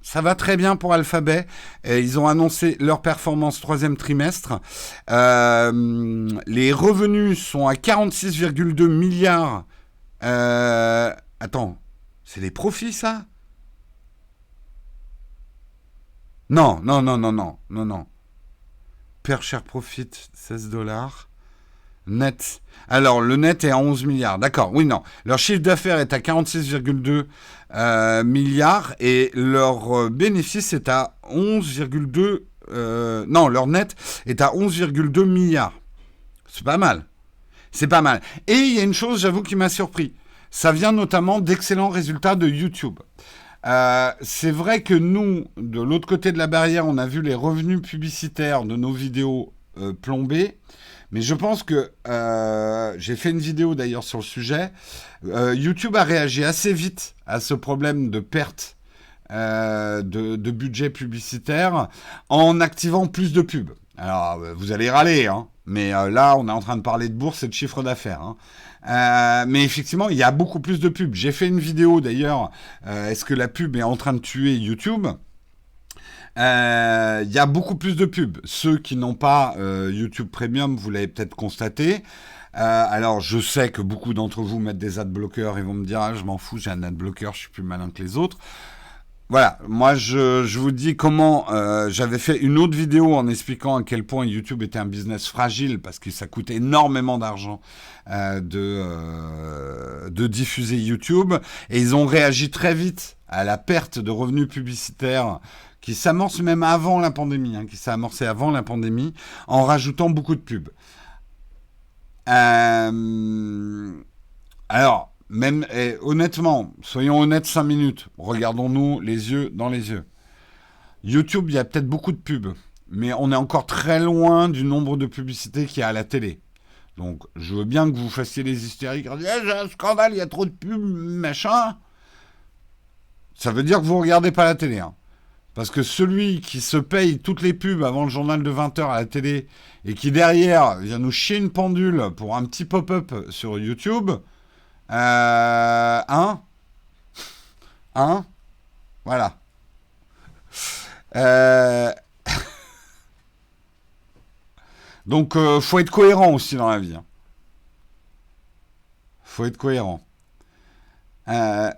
pour Alphabet. Ils ont annoncé leur performance troisième trimestre. Les revenus sont à 46,2 milliards. Attends, c'est les profits ça? Non, non, non, non, non, non, non. Per share profit, 16 dollars. Net. Alors, le net est à 11 milliards. D'accord, oui, non. Leur chiffre d'affaires est à 46,2 milliards et leur bénéfice est à 11,2... non, leur net est à 11,2 milliards. C'est pas mal. C'est pas mal. Et il y a une chose, j'avoue, qui m'a surpris. Ça vient notamment d'excellents résultats de YouTube. C'est vrai que nous, de l'autre côté de la barrière, on a vu les revenus publicitaires de nos vidéos plomber. Mais je pense que j'ai fait une vidéo d'ailleurs sur le sujet. YouTube a réagi assez vite à ce problème de perte de budget publicitaire en activant plus de pubs. Alors, vous allez râler, hein, mais là, on est en train de parler de bourse et de chiffre d'affaires. Hein. Mais effectivement, il y a beaucoup plus de pubs. J'ai fait une vidéo d'ailleurs. Est-ce que la pub est en train de tuer YouTube? Il y a beaucoup plus de pubs. Ceux qui n'ont pas YouTube Premium, vous l'avez peut-être constaté. Alors, je sais que beaucoup d'entre vous mettent des adblockers et vont me dire ah, je m'en fous, j'ai un adblocker, je suis plus malin que les autres. Voilà, moi je vous dis comment j'avais fait une autre vidéo en expliquant à quel point YouTube était un business fragile parce que ça coûte énormément d'argent de diffuser YouTube et ils ont réagi très vite à la perte de revenus publicitaires qui s'amorce même avant la pandémie, hein, qui s'est amorcée avant la pandémie en rajoutant beaucoup de pubs. Euh, alors, même honnêtement, soyons honnêtes 5 minutes. Regardons-nous les yeux dans les yeux. YouTube, il y a peut-être beaucoup de pubs, mais on est encore très loin du nombre de publicités qu'il y a à la télé. Donc, je veux bien que vous fassiez les hystériques. Eh, j'ai un scandale, il y a trop de pubs, machin. Ça veut dire que vous regardez pas la télé. Hein. Parce que celui qui se paye toutes les pubs avant le journal de 20 heures à la télé et qui derrière vient nous chier une pendule pour un petit pop-up sur YouTube, hein, hein, voilà. Euh, donc, faut être cohérent aussi dans la vie. Hein. Faut être cohérent. Euh,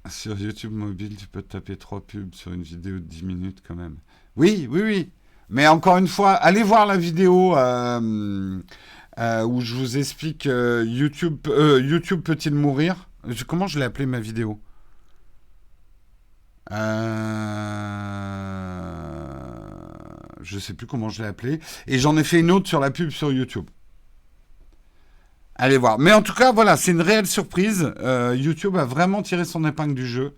Sur YouTube mobile, tu peux te taper 3 pubs sur une vidéo de 10 minutes quand même. Oui, oui, oui. Mais encore une fois, allez voir la vidéo où je vous explique YouTube peut-il mourir? Comment je l'ai appelé ma vidéo? Je sais plus comment je l'ai appelé. Et j'en ai fait une autre sur la pub sur YouTube. Allez voir. Mais en tout cas, voilà, c'est une réelle surprise. YouTube a vraiment tiré son épingle du jeu.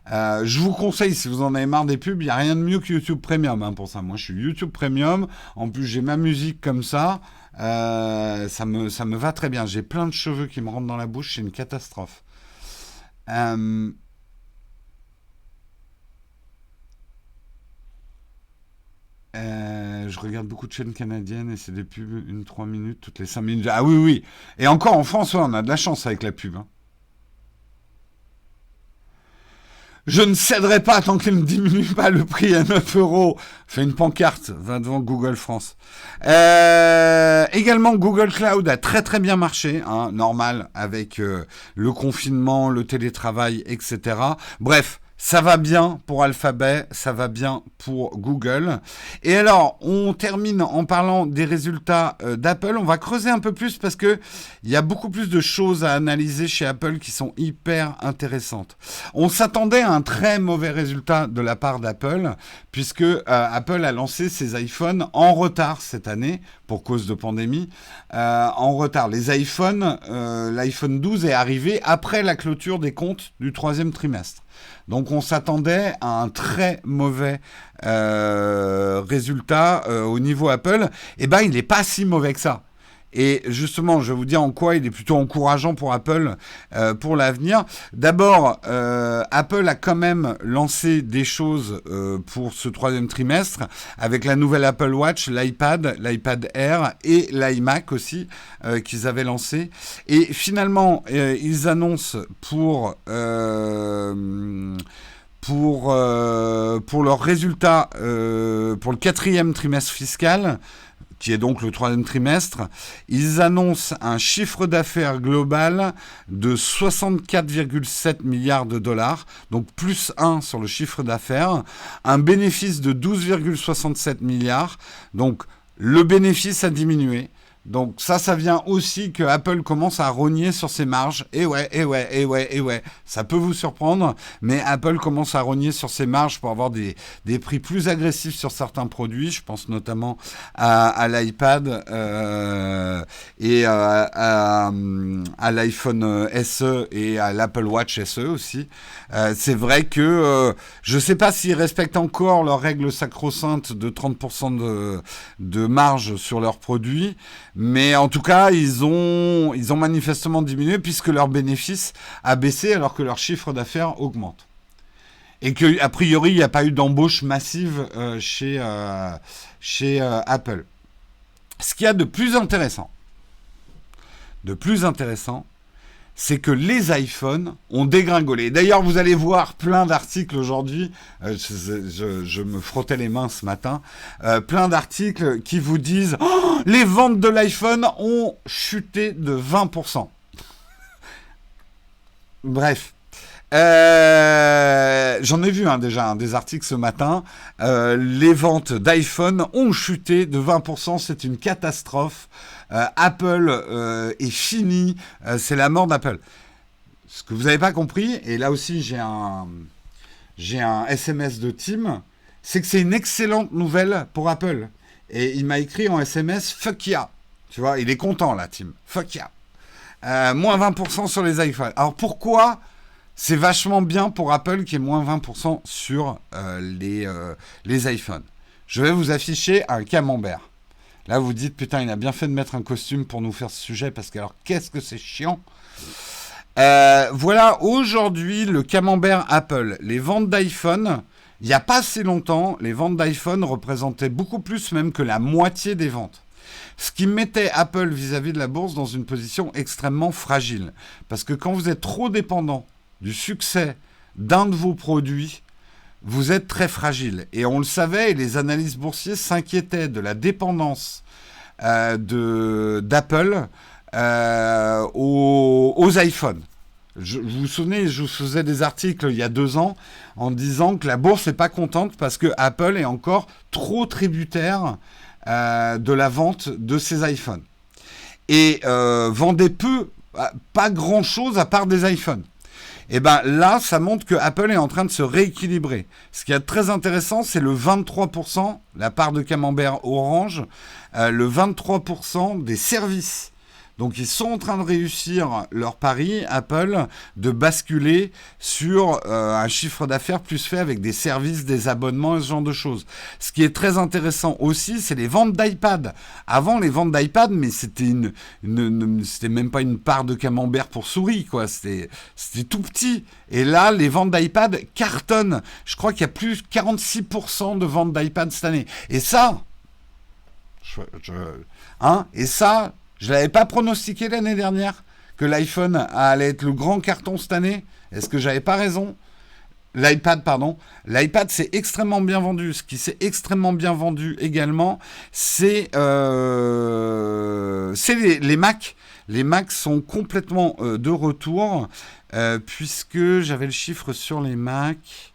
Je vous conseille, si vous en avez marre des pubs, il n'y a rien de mieux que YouTube Premium hein, pour ça. Moi, je suis YouTube Premium. En plus, j'ai ma musique comme ça. Ça me va très bien. J'ai plein de cheveux qui me rentrent dans la bouche. C'est une catastrophe. Euh, je regarde beaucoup de chaînes canadiennes et c'est des pubs 1-3 minutes toutes les 5 minutes. Ah oui, oui. Et encore en France, ouais, on a de la chance avec la pub. Hein. Je ne céderai pas tant qu'il ne diminue pas le prix à 9 euros. Fais une pancarte, va devant Google France. Également, Google Cloud a très très bien marché, hein, normal, avec le confinement, le télétravail, etc. Bref, ça va bien pour Alphabet, ça va bien pour Google. Et alors, on termine en parlant des résultats d'Apple. On va creuser un peu plus parce que il y a beaucoup plus de choses à analyser chez Apple qui sont hyper intéressantes. On s'attendait à un très mauvais résultat de la part d'Apple puisque Apple a lancé ses iPhones en retard cette année pour cause de pandémie. En retard. Les iPhones, l'iPhone 12 est arrivé après la clôture des comptes du troisième trimestre. Donc on s'attendait à un très mauvais résultat au niveau Apple. Eh ben il n'est pas si mauvais que ça. Et justement, je vais vous dire en quoi il est plutôt encourageant pour Apple pour l'avenir. D'abord, Apple a quand même lancé des choses pour ce troisième trimestre avec la nouvelle Apple Watch, l'iPad Air et l'iMac aussi qu'ils avaient lancé. Et finalement, ils annoncent pour leurs résultats pour le quatrième trimestre fiscal, qui est donc le troisième trimestre, ils annoncent un chiffre d'affaires global de 64,7 milliards de dollars, donc plus 1 sur le chiffre d'affaires, un bénéfice de 12,67 milliards, donc le bénéfice a diminué. Donc ça vient aussi que Apple commence à rogner sur ses marges. Et ouais, ça peut vous surprendre, mais Apple commence à rogner sur ses marges pour avoir des prix plus agressifs sur certains produits. Je pense notamment à l'iPad et à l'iPhone SE et à l'Apple Watch SE aussi. C'est vrai que je ne sais pas s'ils respectent encore leur règle sacro-sainte de 30% de marge sur leurs produits. Mais en tout cas, ils ont manifestement diminué puisque leur bénéfice a baissé alors que leur chiffre d'affaires augmente. Et qu'a priori, il n'y a pas eu d'embauche massive chez Apple. Ce qu'il y a de plus intéressant, c'est que les iPhones ont dégringolé. D'ailleurs, vous allez voir plein d'articles aujourd'hui, je me frottais les mains ce matin, plein d'articles qui vous disent oh, les ventes de l'iPhone ont chuté de 20%. Bref. J'en ai vu déjà des articles ce matin. Les ventes d'iPhone ont chuté de 20%. C'est une catastrophe. Apple est fini. C'est la mort d'Apple. Ce que vous n'avez pas compris, et là aussi j'ai un SMS de Tim, c'est que c'est une excellente nouvelle pour Apple. Et il m'a écrit en SMS fuck yeah. Tu vois, il est content là, Tim. Fuck yeah. Moins 20% sur les iPhones. Alors pourquoi c'est vachement bien pour Apple qui est moins 20% sur les iPhones. Je vais vous afficher un camembert. Là, vous dites, putain, il a bien fait de mettre un costume pour nous faire ce sujet, parce que alors, qu'est-ce que c'est chiant. Voilà, aujourd'hui, le camembert Apple. Les ventes d'iPhone, il n'y a pas assez longtemps, les ventes d'iPhone représentaient beaucoup plus même que la moitié des ventes. Ce qui mettait Apple vis-à-vis de la bourse dans une position extrêmement fragile. Parce que quand vous êtes trop dépendant du succès d'un de vos produits, vous êtes très fragile. Et on le savait, et les analystes boursiers s'inquiétaient de la dépendance d'Apple aux iPhones. Vous vous souvenez, je vous faisais des articles il y a 2 ans en disant que la bourse n'est pas contente parce que Apple est encore trop tributaire de la vente de ses iPhones. Et vendait pas grand-chose à part des iPhones. Et bien là, ça montre que Apple est en train de se rééquilibrer. Ce qui est très intéressant, c'est le 23%, la part de camembert orange, le 23% des services. Donc ils sont en train de réussir leur pari, Apple, de basculer sur un chiffre d'affaires plus fait avec des services, des abonnements et ce genre de choses. Ce qui est très intéressant aussi, c'est les ventes d'iPad. Avant, les ventes d'iPad, mais c'était c'était même pas une part de camembert pour souris, quoi. C'était tout petit. Et là, les ventes d'iPad cartonnent. Je crois qu'il y a plus de 46% de ventes d'iPad cette année. Et ça, je l'avais pas pronostiqué l'année dernière que l'iPhone allait être le grand carton cette année. Est-ce que j'avais pas raison? L'iPad, pardon. L'iPad, c'est extrêmement bien vendu. Ce qui s'est extrêmement bien vendu également, c'est les Mac. Les Mac sont complètement de retour, puisque j'avais le chiffre sur les Mac.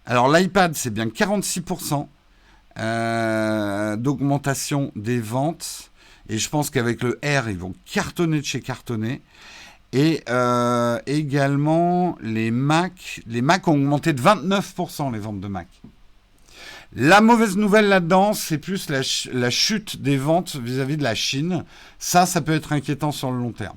Alors l'iPad, c'est bien 46% d'augmentation des ventes. Et je pense qu'avec le R, ils vont cartonner de chez cartonner. Et également, les Mac ont augmenté de 29% les ventes de Mac. La mauvaise nouvelle là-dedans, c'est plus la chute des ventes vis-à-vis de la Chine. Ça peut être inquiétant sur le long terme.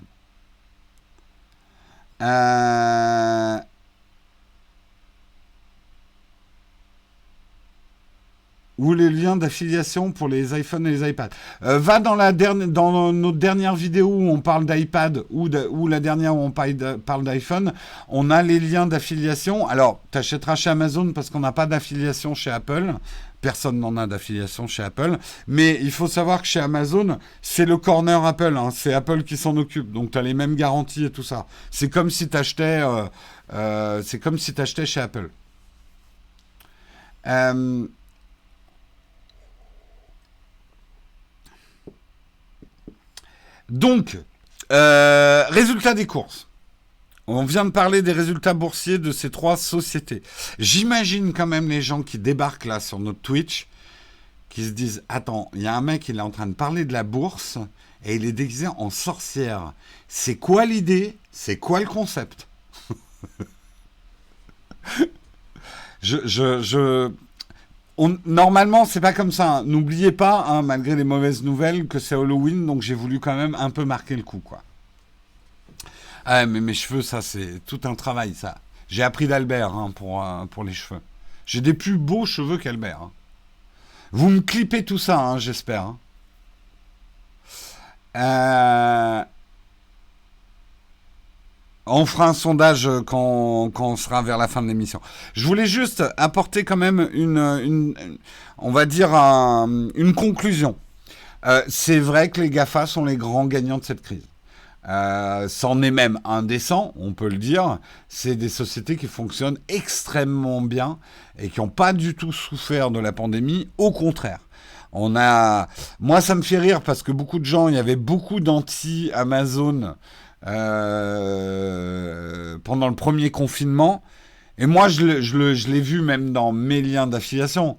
Ou les liens d'affiliation pour les iPhones et les iPads. Va dans notre dernière vidéo où on parle d'iPad ou la dernière où on parle d'iPhone. On a les liens d'affiliation. Alors, tu achèteras chez Amazon parce qu'on n'a pas d'affiliation chez Apple. Personne n'en a d'affiliation chez Apple. Mais il faut savoir que chez Amazon, c'est le corner Apple. Hein. C'est Apple qui s'en occupe. Donc, tu as les mêmes garanties et tout ça. C'est comme si tu achetais chez Apple. Euh, Donc, résultat des courses. On vient de parler des résultats boursiers de ces trois sociétés. J'imagine quand même les gens qui débarquent là sur notre Twitch, qui se disent, attends, il y a un mec, il est en train de parler de la bourse et il est déguisé en sorcière. C'est quoi l'idée? C'est quoi le concept? Normalement, c'est pas comme ça. Hein. N'oubliez pas, hein, malgré les mauvaises nouvelles, que c'est Halloween, donc j'ai voulu quand même un peu marquer le coup, quoi. Ah, mais mes cheveux, ça, c'est tout un travail, ça. J'ai appris d'Albert hein, pour les cheveux. J'ai des plus beaux cheveux qu'Albert. Hein. Vous me clippez tout ça, hein, j'espère. Hein. Euh, On fera un sondage quand on sera vers la fin de l'émission. Je voulais juste apporter quand même on va dire une conclusion. C'est vrai que les GAFA sont les grands gagnants de cette crise. C'en est même indécent, on peut le dire. C'est des sociétés qui fonctionnent extrêmement bien et qui n'ont pas du tout souffert de la pandémie. Au contraire. Moi, ça me fait rire parce que beaucoup de gens, il y avait beaucoup d'anti-Amazon pendant le premier confinement. Et moi, je l'ai vu même dans mes liens d'affiliation.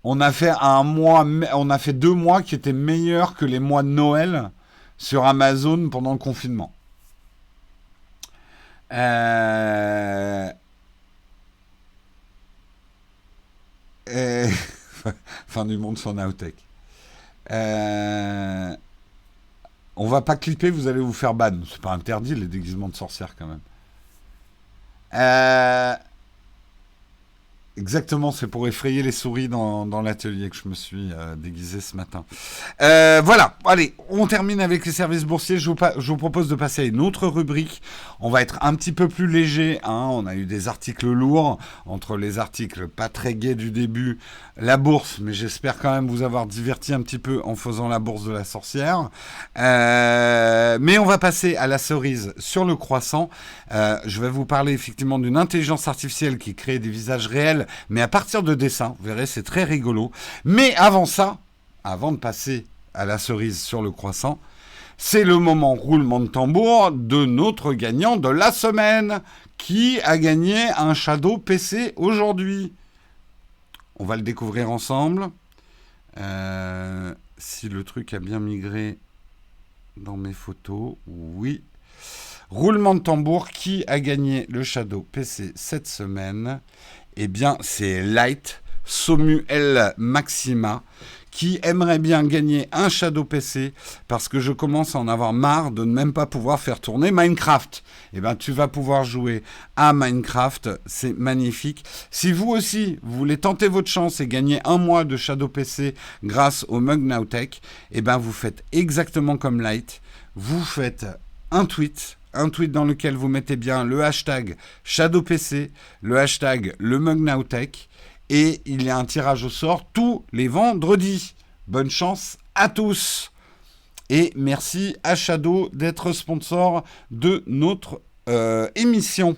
On a fait 2 mois qui étaient meilleurs que les mois de Noël sur Amazon pendant le confinement. Euh, et- fin du monde sur Nowtech. Euh, on va pas clipper, vous allez vous faire ban. C'est pas interdit les déguisements de sorcières quand même. Euh, Exactement, c'est pour effrayer les souris dans l'atelier que je me suis déguisé ce matin. Voilà, allez, on termine avec les services boursiers. Je vous propose de passer à une autre rubrique. On va être un petit peu plus léger. Hein. On a eu des articles lourds, entre les articles pas très gais du début, la bourse, mais j'espère quand même vous avoir diverti un petit peu en faisant la bourse de la sorcière. Mais on va passer à la cerise sur le croissant. Je vais vous parler effectivement d'une intelligence artificielle qui crée des visages réels, mais à partir de dessins. Vous verrez, c'est très rigolo. Mais avant ça, avant de passer à la cerise sur le croissant, c'est le moment roulement de tambour de notre gagnant de la semaine qui a gagné un Shadow PC aujourd'hui. On va le découvrir ensemble. Si le truc a bien migré dans mes photos, oui. Roulement de tambour, qui a gagné le Shadow PC cette semaine? Eh bien, c'est Light Somuel Maxima qui aimerait bien gagner un Shadow PC parce que je commence à en avoir marre de ne même pas pouvoir faire tourner Minecraft. Eh bien, tu vas pouvoir jouer à Minecraft, c'est magnifique. Si vous aussi, vous voulez tenter votre chance et gagner un mois de Shadow PC grâce au Mug Nowtech, eh bien, vous faites exactement comme Light. Vous faites un tweet dans lequel vous mettez bien le hashtag ShadowPC, le hashtag le Mug Nowtech, et il y a un tirage au sort tous les vendredis. Bonne chance à tous. Et merci à Shadow d'être sponsor de notre émission.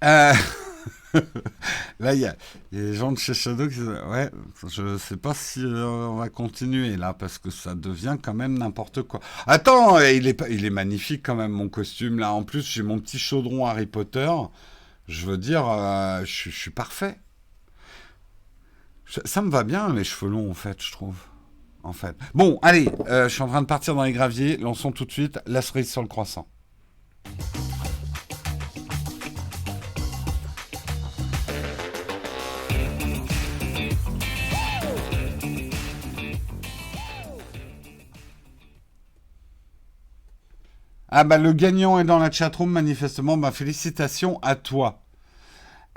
Là, il y a des gens de chez Shadow qui disent ouais, je sais pas si on va continuer là parce que ça devient quand même n'importe quoi. Attends, il est magnifique quand même mon costume là. En plus, j'ai mon petit chaudron Harry Potter. Je veux dire, je suis parfait. Ça me va bien les cheveux longs en fait, je trouve. En fait. Bon, allez, je suis en train de partir dans les graviers. Lançons tout de suite la cerise sur le croissant. Ah bah le gagnant est dans la chatroom manifestement, bah félicitations à toi.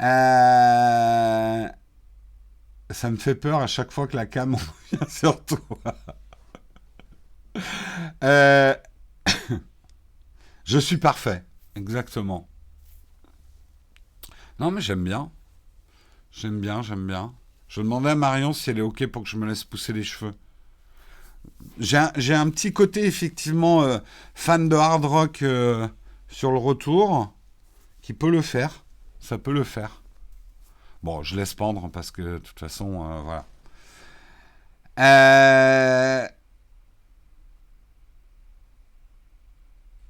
Euh... Ça me fait peur à chaque fois que la cam revient sur toi. Euh, je suis parfait. Exactement. Non, mais j'aime bien. J'aime bien, j'aime bien. Je demandais à Marion si elle est OK pour que je me laisse pousser les cheveux. J'ai un petit côté, effectivement, fan de hard rock sur le retour, qui peut le faire. Ça peut le faire. Bon, je laisse pendre parce que, de toute façon, voilà. Euh,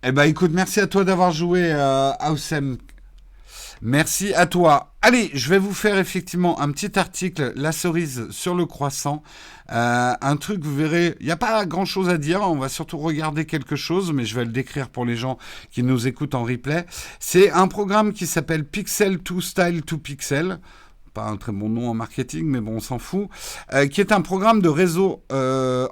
eh ben, écoute, merci à toi d'avoir joué, Awesome. Merci à toi. Allez, je vais vous faire effectivement un petit article, la cerise sur le croissant. Un truc, vous verrez, il n'y a pas grand-chose à dire, on va surtout regarder quelque chose, mais je vais le décrire pour les gens qui nous écoutent en replay. C'est un programme qui s'appelle Pixel to Style to Pixel. Pas un très bon nom en marketing, mais bon, on s'en fout, qui est un programme de réseau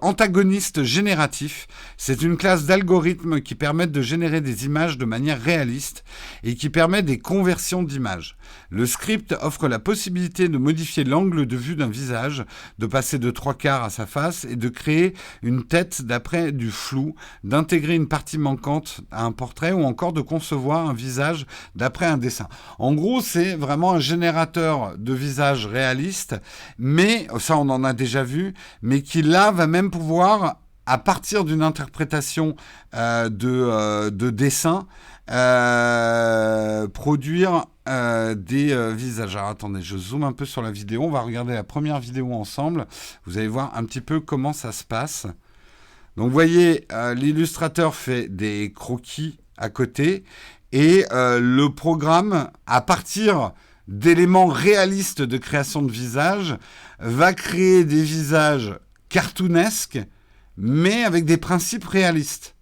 antagoniste génératif. C'est une classe d'algorithmes qui permettent de générer des images de manière réaliste et qui permet des conversions d'images. Le script offre la possibilité de modifier l'angle de vue d'un visage, de passer de 3/4 à sa face et de créer une tête d'après du flou, d'intégrer une partie manquante à un portrait ou encore de concevoir un visage d'après un dessin. En gros, c'est vraiment un générateur de visage réaliste, mais ça on en a déjà vu, mais qui là va même pouvoir, à partir d'une interprétation de dessin, produire des visages. Alors attendez, je zoome un peu sur la vidéo, on va regarder la première vidéo ensemble, vous allez voir un petit peu comment ça se passe. Donc vous voyez, l'illustrateur fait des croquis à côté, et le programme, à partir d'éléments réalistes de création de visage, va créer des visages cartoonesques, mais avec des principes réalistes.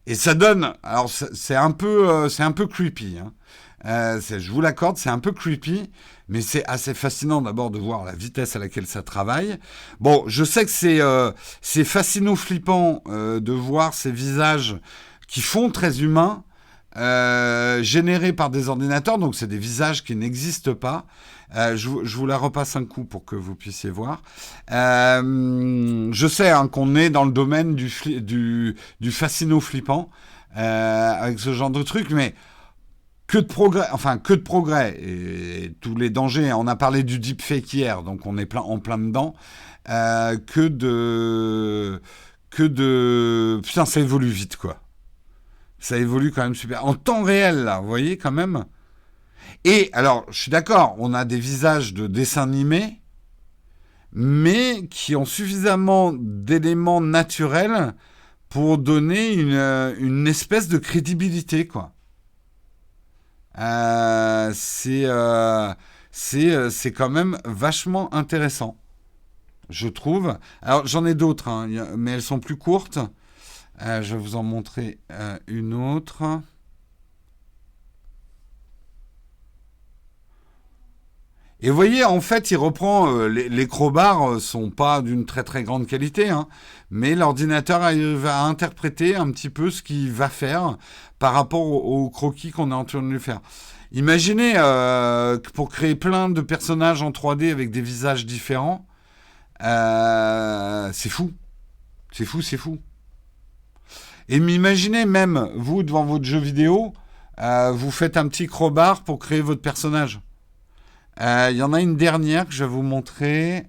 Et ça donne, alors c'est un peu creepy, hein. Je vous l'accorde, c'est un peu creepy, mais c'est assez fascinant d'abord de voir la vitesse à laquelle ça travaille. Bon, je sais que c'est fascinant-flippant de voir ces visages qui font très humains, générés par des ordinateurs, donc c'est des visages qui n'existent pas. Je vous la repasse un coup pour que vous puissiez voir. Je sais hein, qu'on est dans le domaine du fascino-flippant avec ce genre de truc, mais que de progrès, et tous les dangers. On a parlé du deepfake hier, donc on est en plein dedans. Putain, ça évolue vite, quoi. Ça évolue quand même super. En temps réel, là, vous voyez, quand même. Et, alors, je suis d'accord, on a des visages de dessins animés, mais qui ont suffisamment d'éléments naturels pour donner une espèce de crédibilité, quoi. C'est quand même vachement intéressant, je trouve. Alors, j'en ai d'autres, hein, mais elles sont plus courtes. Je vais vous en montrer une autre. Et vous voyez, en fait, il reprend... les crowbars sont pas d'une très très grande qualité, hein, mais l'ordinateur va interpréter un petit peu ce qu'il va faire par rapport au croquis qu'on est en train de lui faire. Imaginez, pour créer plein de personnages en 3D avec des visages différents, c'est fou. C'est fou, c'est fou. Et m'imaginez même, vous, devant votre jeu vidéo, vous faites un petit crowbar pour créer votre personnage. Il y en a une dernière que je vais vous montrer.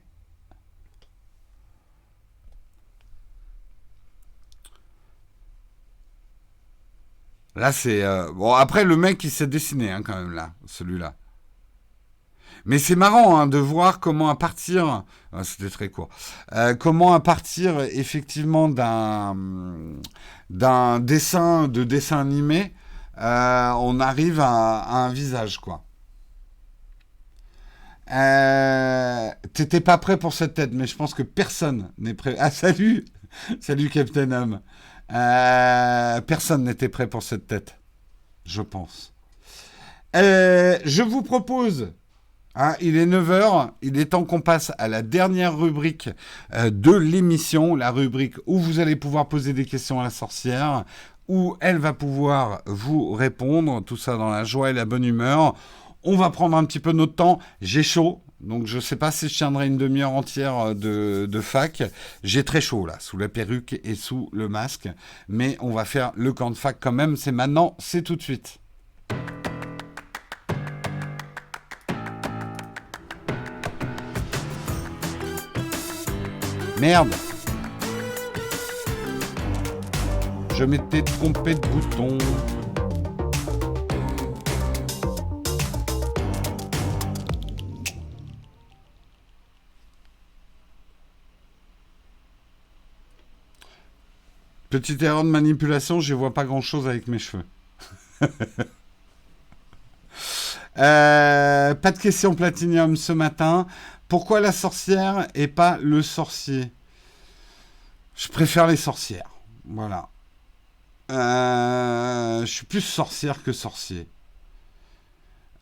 Là, c'est... Bon, après, le mec, il s'est dessiné, hein, quand même, là, celui-là. Mais c'est marrant hein, de voir comment à partir... c'était très court. Comment à partir, effectivement, d'un dessin animé, on arrive à un visage, quoi. T'étais pas prêt pour cette tête, mais je pense que personne n'est prêt. Ah, salut! Salut, Captain Homme. Personne n'était prêt pour cette tête, je pense. Je vous propose, hein, il est 9 heures, il est temps qu'on passe à la dernière rubrique de l'émission, la rubrique où vous allez pouvoir poser des questions à la sorcière, où elle va pouvoir vous répondre, tout ça dans la joie et la bonne humeur. On va prendre un petit peu notre temps. J'ai chaud, Donc je sais pas si je tiendrai une demi-heure entière de fac. J'ai très chaud là, sous la perruque et sous le masque. Mais on va faire le camp de fac quand même. C'est maintenant, c'est tout de suite. Merde, je m'étais trompé de bouton. Petite erreur de manipulation, je vois pas grand-chose avec mes cheveux. Pas de question platinium ce matin. Pourquoi la sorcière et pas le sorcier? Je préfère les sorcières. Voilà. Je suis plus sorcière que sorcier.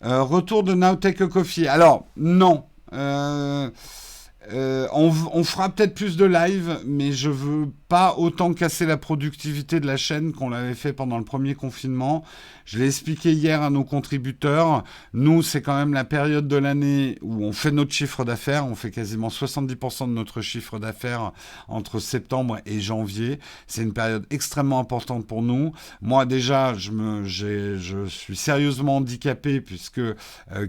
Retour de Now Take a Coffee. Alors, non. On fera peut-être plus de live, mais je veux pas autant casser la productivité de la chaîne qu'on l'avait fait pendant le premier confinement. Je l'ai expliqué hier à nos contributeurs. Nous, c'est quand même la période de l'année où on fait notre chiffre d'affaires. On fait quasiment 70% de notre chiffre d'affaires entre septembre et janvier. C'est une période extrêmement importante pour nous. Moi, déjà, je suis sérieusement handicapé puisque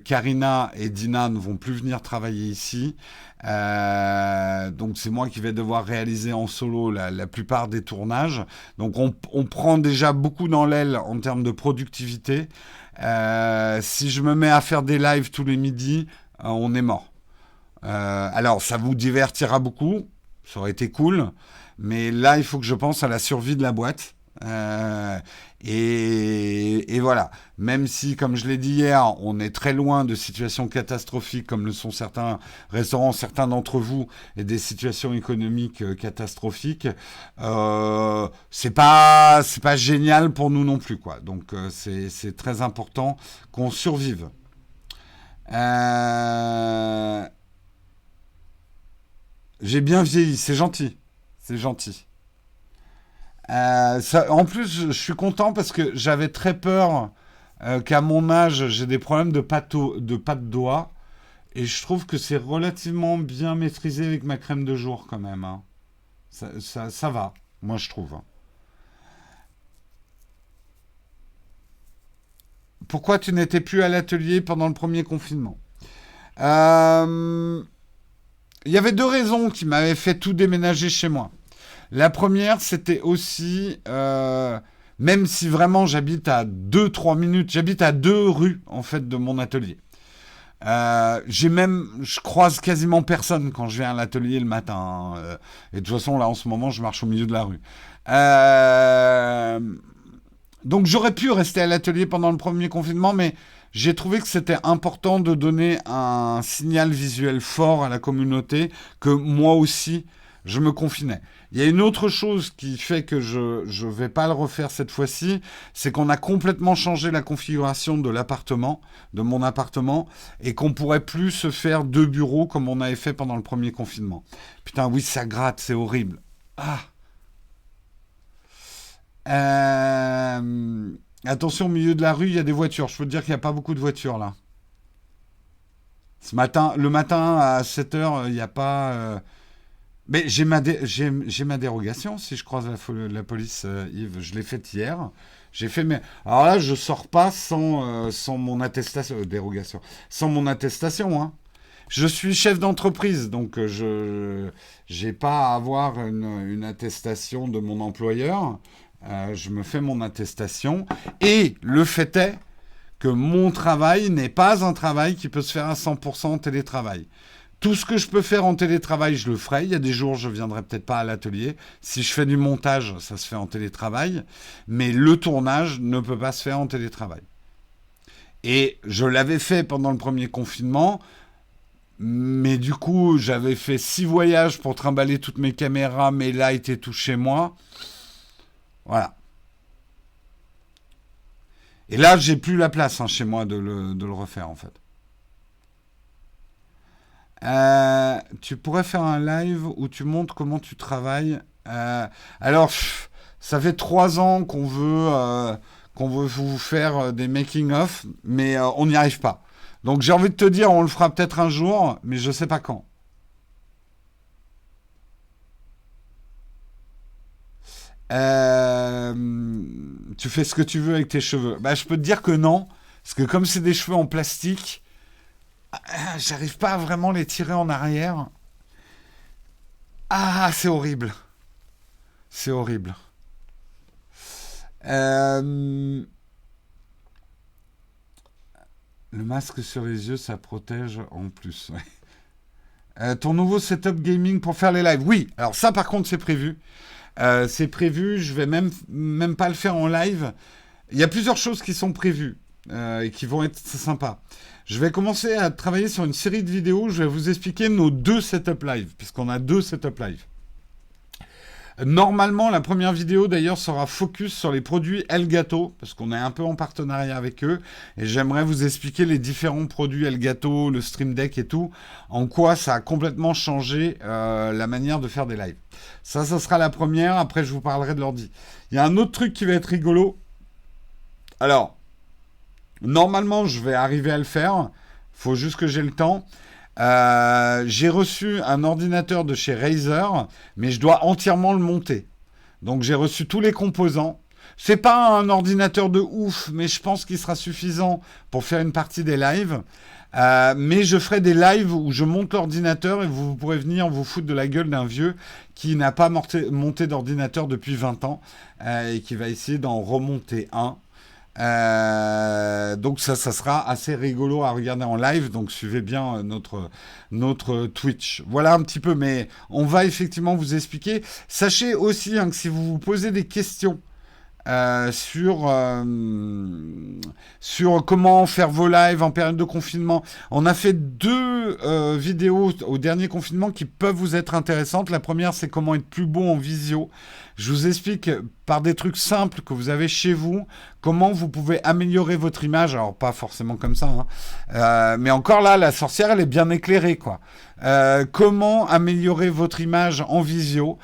Karina et Dina ne vont plus venir travailler ici. Donc c'est moi qui vais devoir réaliser en solo la plupart des tournages. Donc on prend déjà beaucoup dans l'aile en termes de productivité. Si je me mets à faire des lives tous les midis, on est mort. Alors ça vous divertira beaucoup, ça aurait été cool, mais là il faut que je pense à la survie de la boîte. Et voilà, même si, comme je l'ai dit hier, on est très loin de situations catastrophiques comme le sont certains restaurants, certains d'entre vous, et des situations économiques catastrophiques, c'est pas génial pour nous non plus, quoi. Donc c'est très important qu'on survive. Euh, j'ai bien vieilli, c'est gentil, c'est gentil. En plus, je suis content parce que j'avais très peur qu'à mon âge, j'ai des problèmes de pas de doigts. Et je trouve que c'est relativement bien maîtrisé avec ma crème de jour quand même, hein. Ça va, moi je trouve, hein. Pourquoi tu n'étais plus à l'atelier pendant le premier confinement? Euh, Il y avait deux raisons qui m'avaient fait tout déménager chez moi. La première, c'était aussi, même si vraiment j'habite à 2 3 minutes, j'habite à 2 rues en fait de mon atelier. Je croise quasiment personne quand je viens à l'atelier le matin, hein. Et de toute façon, là en ce moment, je marche au milieu de la rue. Euh, donc j'aurais pu rester à l'atelier pendant le premier confinement, mais j'ai trouvé que c'était important de donner un signal visuel fort à la communauté que moi aussi je me confinais. Il y a une autre chose qui fait que je vais pas le refaire cette fois-ci, c'est qu'on a complètement changé la configuration de l'appartement, de mon appartement, et qu'on pourrait plus se faire 2 bureaux comme on avait fait pendant le premier confinement. Putain, oui, ça gratte, c'est horrible. Ah. Attention, au milieu de la rue, il y a des voitures. Je peux te dire qu'il n'y a pas beaucoup de voitures là. Le matin à 7 heures, il n'y a pas. Mais j'ai ma dérogation si je croise la police, Yves. Je l'ai faite hier. Alors là, je sors pas sans mon attestation. Dérogation. Sans mon attestation, hein. Je suis chef d'entreprise, donc je j'ai pas à avoir une attestation de mon employeur. Je me fais mon attestation. Et le fait est que mon travail n'est pas un travail qui peut se faire à 100% en télétravail. Tout ce que je peux faire en télétravail, je le ferai. Il y a des jours, je viendrai peut-être pas à l'atelier. Si je fais du montage, ça se fait en télétravail. Mais le tournage ne peut pas se faire en télétravail. Et je l'avais fait pendant le premier confinement. Mais du coup, j'avais fait 6 voyages pour trimballer toutes mes caméras, mes lights et tout chez moi. Voilà. Et là, j'ai plus la place, hein, chez moi de le refaire en fait. Tu pourrais faire un live où tu montres comment tu travailles. Alors, ça fait 3 ans qu'on veut vous faire des making-of, mais on n'y arrive pas. Donc j'ai envie de te dire, on le fera peut-être un jour, mais je sais pas quand. Euh, Tu fais ce que tu veux avec tes cheveux. Bah, je peux te dire que non, parce que comme c'est des cheveux en plastique, j'arrive pas à vraiment les tirer en arrière. Ah, c'est horrible. C'est horrible. Euh, le masque sur les yeux, ça protège en plus. Ouais. Ton nouveau setup gaming pour faire les lives. Oui, alors ça par contre c'est prévu. C'est prévu, je vais même pas le faire en live. Il y a plusieurs choses qui sont prévues et qui vont être sympas. Je vais commencer à travailler sur une série de vidéos où je vais vous expliquer nos deux setups live, puisqu'on a deux setups live. Normalement, la première vidéo d'ailleurs sera focus sur les produits Elgato, parce qu'on est un peu en partenariat avec eux, et j'aimerais vous expliquer les différents produits Elgato, le Stream Deck et tout, en quoi ça a complètement changé la manière de faire des lives. Ça sera la première, après je vous parlerai de l'ordi. Il y a un autre truc qui va être rigolo. Alors, normalement, je vais arriver à le faire, faut juste que j'ai le temps. J'ai reçu un ordinateur de chez Razer, mais je dois entièrement le monter. Donc j'ai reçu tous les composants. C'est pas un ordinateur de ouf, mais je pense qu'il sera suffisant pour faire une partie des lives. Mais je ferai des lives où je monte l'ordinateur et vous pourrez venir vous foutre de la gueule d'un vieux qui n'a pas monté d'ordinateur depuis 20 ans et qui va essayer d'en remonter un. Donc ça sera assez rigolo à regarder en live. Donc suivez bien notre Twitch. Voilà un petit peu, mais on va effectivement vous expliquer. Sachez aussi que si vous vous posez des questions sur comment faire vos lives en période de confinement. On a fait deux vidéos au dernier confinement qui peuvent vous être intéressantes. La première, c'est comment être plus beau en visio. Je vous explique par des trucs simples que vous avez chez vous, comment vous pouvez améliorer votre image. Alors, pas forcément comme ça, hein. Mais encore là, la sorcière, elle est bien éclairée, quoi. Comment améliorer votre image en visio.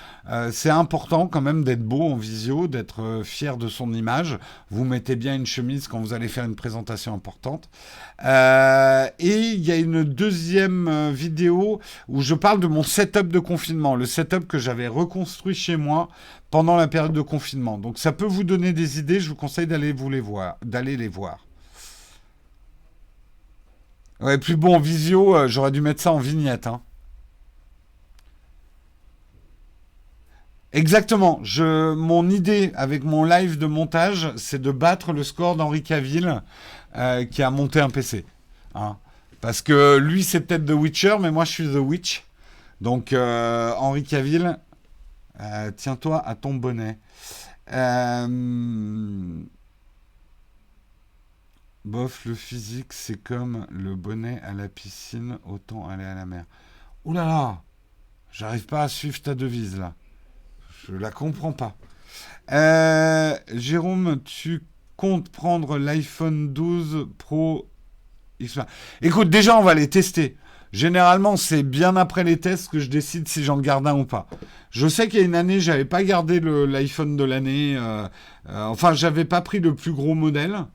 C'est important quand même d'être beau en visio, d'être fier de son image. Vous mettez bien une chemise quand vous allez faire une présentation importante. Et il y a une deuxième vidéo où je parle de mon setup de confinement, le setup que j'avais reconstruit chez moi pendant la période de confinement. Donc ça peut vous donner des idées, je vous conseille d'aller les voir. Ouais, plus bon en visio, j'aurais dû mettre ça en vignette, hein. Exactement. Mon idée avec mon live de montage, c'est de battre le score d'Henri Cavill, qui a monté un PC. Hein. Parce que lui, c'est peut-être The Witcher, mais moi, je suis The Witch. Donc, Henri Cavill, tiens-toi à ton bonnet. Euh, Bof, le physique, c'est comme le bonnet à la piscine, autant aller à la mer. Ouh là là, j'arrive pas à suivre ta devise là. Je la comprends pas. Jérôme, tu comptes prendre l'iPhone 12 Pro X? Écoute, déjà, on va les tester. Généralement, c'est bien après les tests que je décide si j'en garde un ou pas. Je sais qu'il y a une année, j'avais pas gardé l'iPhone de l'année. Enfin, j'avais pas pris le plus gros modèle.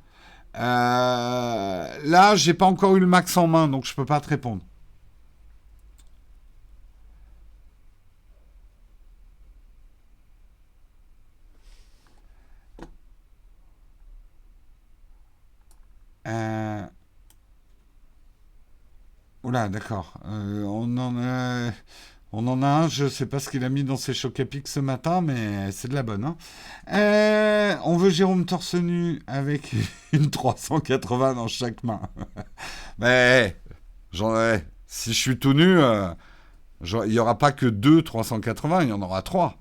Là, j'ai pas encore eu le max en main, donc je peux pas te répondre. Euh, Oula, d'accord. On en a un, je sais pas ce qu'il a mis dans ses chocs à pic ce matin, mais c'est de la bonne, hein. On veut Jérôme torse nu avec une 380 dans chaque main. Mais si je suis tout nu, il n'y aura pas que deux 380, il y en aura trois.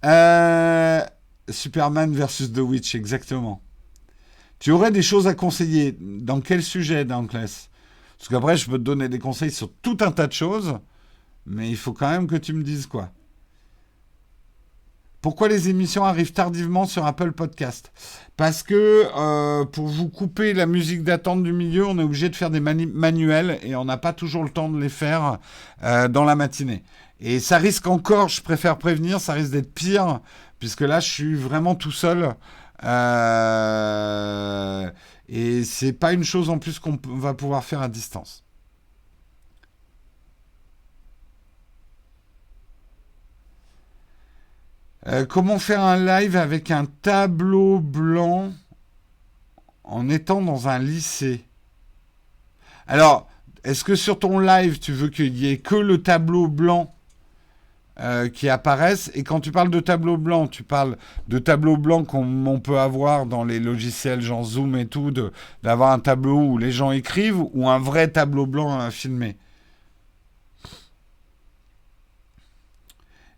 Euh, Superman versus The Witch, exactement. Tu aurais des choses à conseiller. Dans quel sujet, Dauntless? Parce qu'après, je peux te donner des conseils sur tout un tas de choses, mais il faut quand même que tu me dises quoi. Pourquoi les émissions arrivent tardivement sur Apple Podcast? Parce que pour vous couper la musique d'attente du milieu, on est obligé de faire des manuels et on n'a pas toujours le temps de les faire dans la matinée. Et ça risque encore, je préfère prévenir, ça risque d'être pire, puisque là, je suis vraiment tout seul. Euh, Et c'est pas une chose en plus va pouvoir faire à distance. Comment faire un live avec un tableau blanc en étant dans un lycée? Alors, est-ce que sur ton live, tu veux qu'il y ait que le tableau blanc qui apparaissent? Et quand tu parles de tableau blanc, tu parles de tableau blanc comme on peut avoir dans les logiciels genre Zoom et tout, d'avoir un tableau où les gens écrivent ou un vrai tableau blanc à filmer?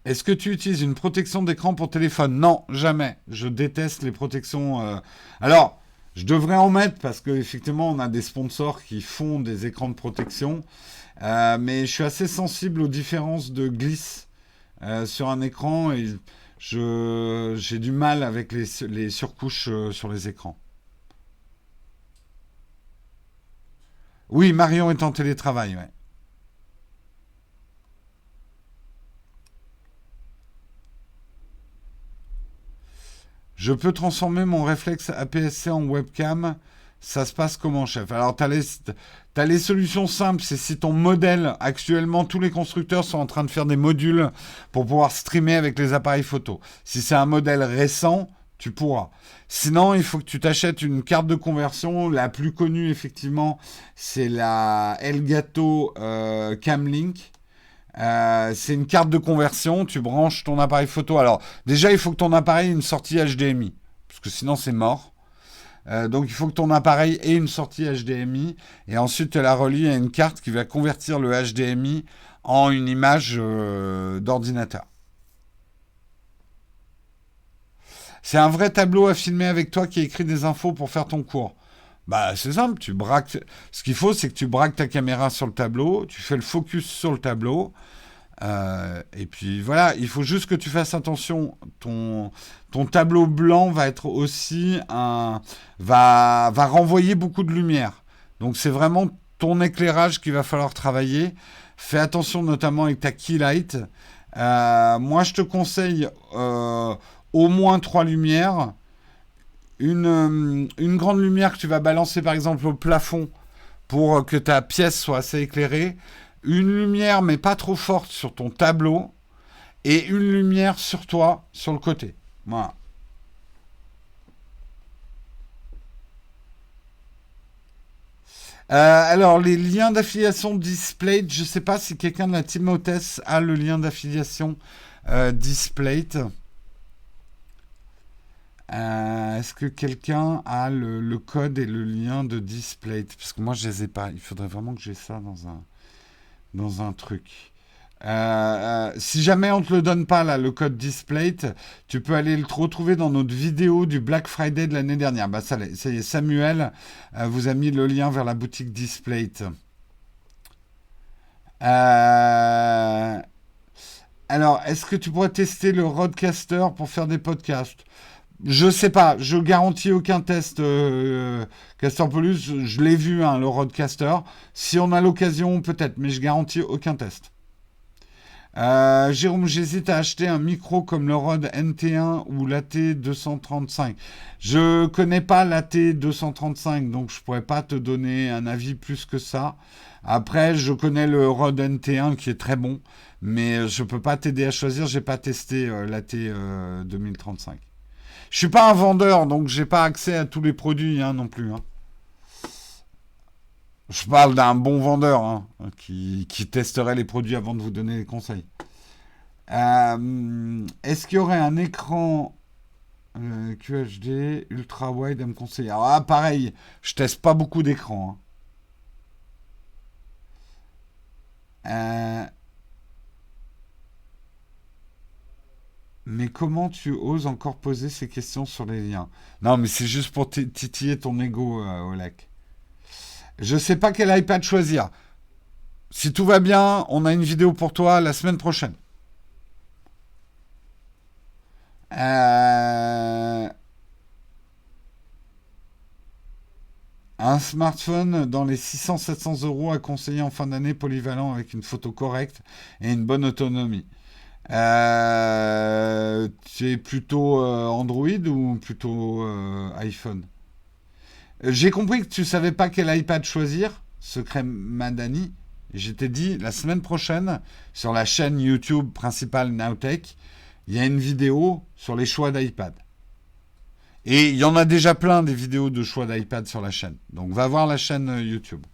Est-ce que tu utilises une protection d'écran pour téléphone? Non, jamais. Je déteste les protections. Alors, je devrais en mettre parce qu'effectivement, on a des sponsors qui font des écrans de protection. Mais je suis assez sensible aux différences de glisse sur un écran et j'ai du mal avec les surcouches sur les écrans. Oui, Marion est en télétravail, ouais. Je peux transformer mon réflexe APS-C en webcam. Ça se passe comment, chef? Alors, t'as les solutions simples. C'est si ton modèle, actuellement, tous les constructeurs sont en train de faire des modules pour pouvoir streamer avec les appareils photo. Si c'est un modèle récent, tu pourras. Sinon, il faut que tu t'achètes une carte de conversion. La plus connue, effectivement, c'est la Elgato Camlink. C'est une carte de conversion, tu branches ton appareil photo. Alors, déjà, il faut que ton appareil ait une sortie HDMI, parce que sinon, c'est mort. Donc, il faut que ton appareil ait une sortie HDMI, et ensuite, tu la relis à une carte qui va convertir le HDMI en une image d'ordinateur. C'est un vrai tableau à filmer avec toi qui écrit des infos pour faire ton cours. Bah, c'est simple, tu braques. Ce qu'il faut, c'est que tu braques ta caméra sur le tableau, tu fais le focus sur le tableau, et puis voilà, il faut juste que tu fasses attention. Ton tableau blanc va être aussi va renvoyer beaucoup de lumière. Donc c'est vraiment ton éclairage qu'il va falloir travailler. Fais attention notamment avec ta key light. Moi, je te conseille au moins trois lumières. Une grande lumière que tu vas balancer par exemple au plafond pour que ta pièce soit assez éclairée, une lumière mais pas trop forte sur ton tableau et une lumière sur toi sur le côté. Voilà. Alors les liens d'affiliation Displate, je ne sais pas si quelqu'un de la team hôtesse a le lien d'affiliation Displate. Est-ce que quelqu'un a le code et le lien de Displate? Parce que moi, je les ai pas. Il faudrait vraiment que j'ai ça dans un truc. Si jamais on te le donne pas, là, le code Displate, tu peux aller le retrouver dans notre vidéo du Black Friday de l'année dernière. Bah, ça y est, Samuel vous a mis le lien vers la boutique Displate. Euh, alors, est-ce que tu pourrais tester le Rodecaster pour faire des podcasts? Je sais pas, je garantis aucun test Casterpolis. Je l'ai vu, hein, le Rodecaster. Si on a l'occasion, peut-être, mais je garantis aucun test. Jérôme, j'hésite à acheter un micro comme le Rode NT1 ou l'AT235. Je connais pas l'AT235, donc je pourrais pas te donner un avis plus que ça. Après, je connais le Rode NT1 qui est très bon, mais je peux pas t'aider à choisir. J'ai pas testé l'AT 2035. Je suis pas un vendeur, donc j'ai pas accès à tous les produits hein, non plus. Hein. Je parle d'un bon vendeur hein, qui testerait les produits avant de vous donner les conseils. Est-ce qu'il y aurait un écran QHD ultra wide à me conseiller? Ah, pareil, je teste pas beaucoup d'écrans. Hein. Mais comment tu oses encore poser ces questions sur les liens? Non, mais c'est juste pour titiller ton ego, Olek. Je sais pas quel iPad choisir. Si tout va bien, on a une vidéo pour toi la semaine prochaine. Euh, un smartphone dans les 600-700 euros à conseiller en fin d'année polyvalent avec une photo correcte et une bonne autonomie. Tu es plutôt Android ou plutôt iPhone? J'ai compris que tu savais pas quel iPad choisir, secret Madani. Je t'ai dit, la semaine prochaine, sur la chaîne YouTube principale Nowtech, il y a une vidéo sur les choix d'iPad. Et il y en a déjà plein des vidéos de choix d'iPad sur la chaîne. Donc va voir la chaîne YouTube.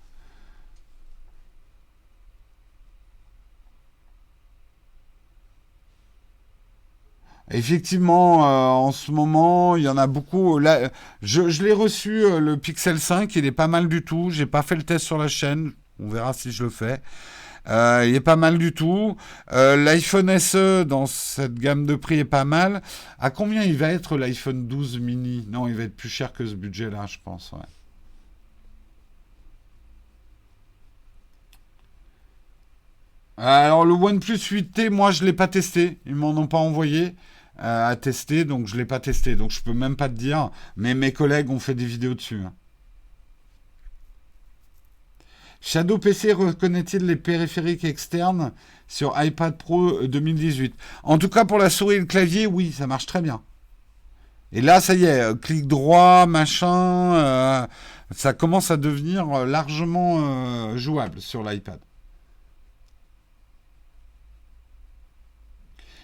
Effectivement, en ce moment, il y en a beaucoup. Là, je l'ai reçu, le Pixel 5, il est pas mal du tout. J'ai pas fait le test sur la chaîne. On verra si je le fais. Il est pas mal du tout. L'iPhone SE dans cette gamme de prix est pas mal. À combien il va être l'iPhone 12 mini? Non, il va être plus cher que ce budget-là, je pense. Ouais. Alors le OnePlus 8T, moi je l'ai pas testé. Ils m'en ont pas envoyé à tester, donc je l'ai pas testé. Donc je peux même pas te dire. Mais mes collègues ont fait des vidéos dessus, hein. Shadow PC reconnaît-il les périphériques externes sur iPad Pro 2018? En tout cas, pour la souris et le clavier, oui, ça marche très bien. Et là, ça y est, clic droit, machin, ça commence à devenir largement jouable sur l'iPad.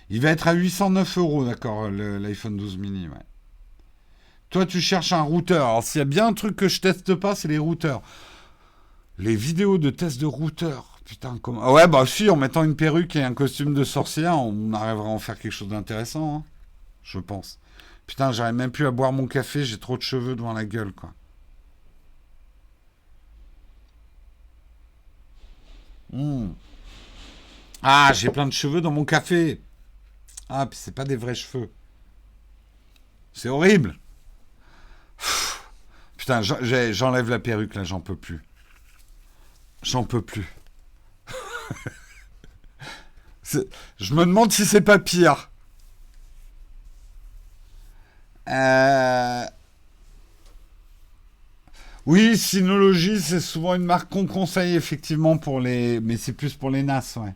Il va être à 809 euros, d'accord, l'iPhone 12 mini, ouais. Toi, tu cherches un routeur. Alors, s'il y a bien un truc que je teste pas, c'est les routeurs. Les vidéos de tests de routeurs. Putain, comment. Ah ouais, bah si, en mettant une perruque et un costume de sorcière, on arrivera à en faire quelque chose d'intéressant, hein, je pense. Putain, j'arrive même plus à boire mon café, j'ai trop de cheveux devant la gueule, quoi. Hmm. Ah, j'ai plein de cheveux dans mon café. Ah, puis c'est pas des vrais cheveux. C'est horrible. Putain, j'enlève la perruque, là, j'en peux plus. J'en peux plus. Je me demande si c'est pas pire. Euh, Oui, Synology, c'est souvent une marque qu'on conseille effectivement pour les. Mais c'est plus pour les NAS, ouais.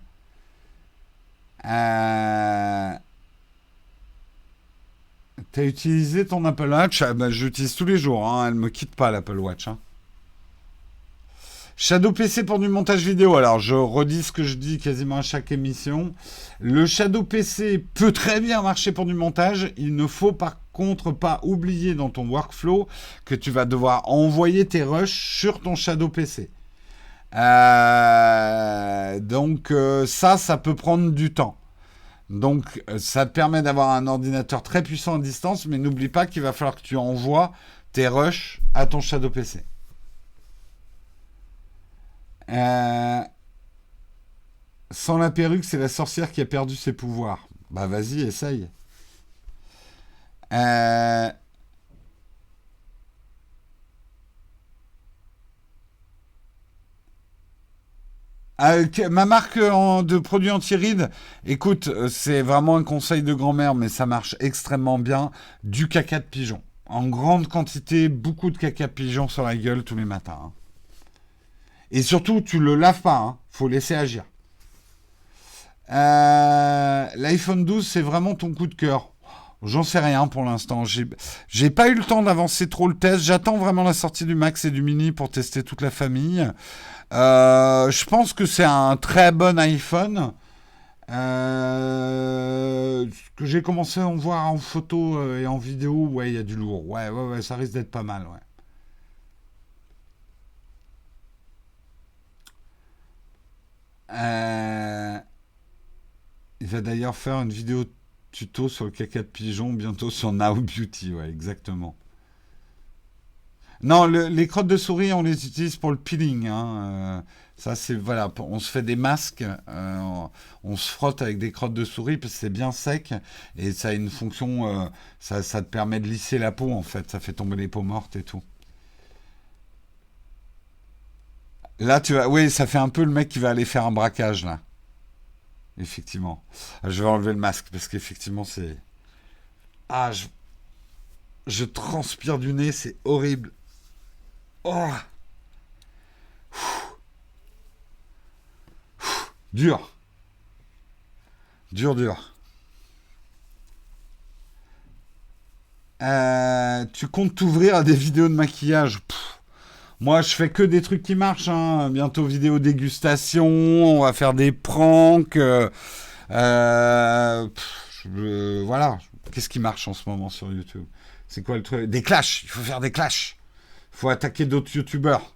Euh, T'as utilisé ton Apple Watch? Ah, bah, j'utilise tous les jours, hein. Elle me quitte pas l'Apple Watch, hein. Shadow PC pour du montage vidéo. Alors, je redis ce que je dis quasiment à chaque émission. Le Shadow PC peut très bien marcher pour du montage. Il ne faut par contre pas oublier dans ton workflow que tu vas devoir envoyer tes rushs sur ton Shadow PC. Donc ça peut prendre du temps. Donc ça te permet d'avoir un ordinateur très puissant à distance, mais n'oublie pas qu'il va falloir que tu envoies tes rushs à ton Shadow PC. Euh, Sans la perruque, c'est la sorcière qui a perdu ses pouvoirs. Bah vas-y, essaye. Euh, Ma marque de produits anti-rides, écoute, c'est vraiment un conseil de grand-mère, mais ça marche extrêmement bien. Du caca de pigeon. En grande quantité, beaucoup de caca de pigeon sur la gueule tous les matins, hein. Et surtout, tu le laves pas, hein. Faut laisser agir. L'iPhone 12, c'est vraiment ton coup de cœur. J'en sais rien pour l'instant. J'ai pas eu le temps d'avancer trop le test. J'attends vraiment la sortie du Max et du Mini pour tester toute la famille. Je pense que c'est un très bon iPhone. Ce que j'ai commencé à en voir en photo et en vidéo, ouais, il y a du lourd. Ouais, ouais, ouais, ça risque d'être pas mal, ouais. Euh, il va d'ailleurs faire une vidéo tuto sur le caca de pigeon bientôt sur Now Beauty, ouais, exactement. Non, les crottes de souris, on les utilise pour le peeling, hein. Ça, c'est voilà, on se fait des masques, on se frotte avec des crottes de souris parce que c'est bien sec et ça a une fonction, ça te permet de lisser la peau en fait, ça fait tomber les peaux mortes et tout. Là, oui, ça fait un peu le mec qui va aller faire un braquage là, effectivement. Je vais enlever le masque parce qu'effectivement c'est, ah, je transpire du nez, c'est horrible. Oh, dur, dur, dur. Tu comptes t'ouvrir à des vidéos de maquillage? Moi, je fais que des trucs qui marchent, hein. Bientôt vidéo dégustation, on va faire des pranks. Voilà. Qu'est-ce qui marche en ce moment sur YouTube? C'est quoi le truc? Des clashs. Il faut faire des clashs. Il faut attaquer d'autres YouTubeurs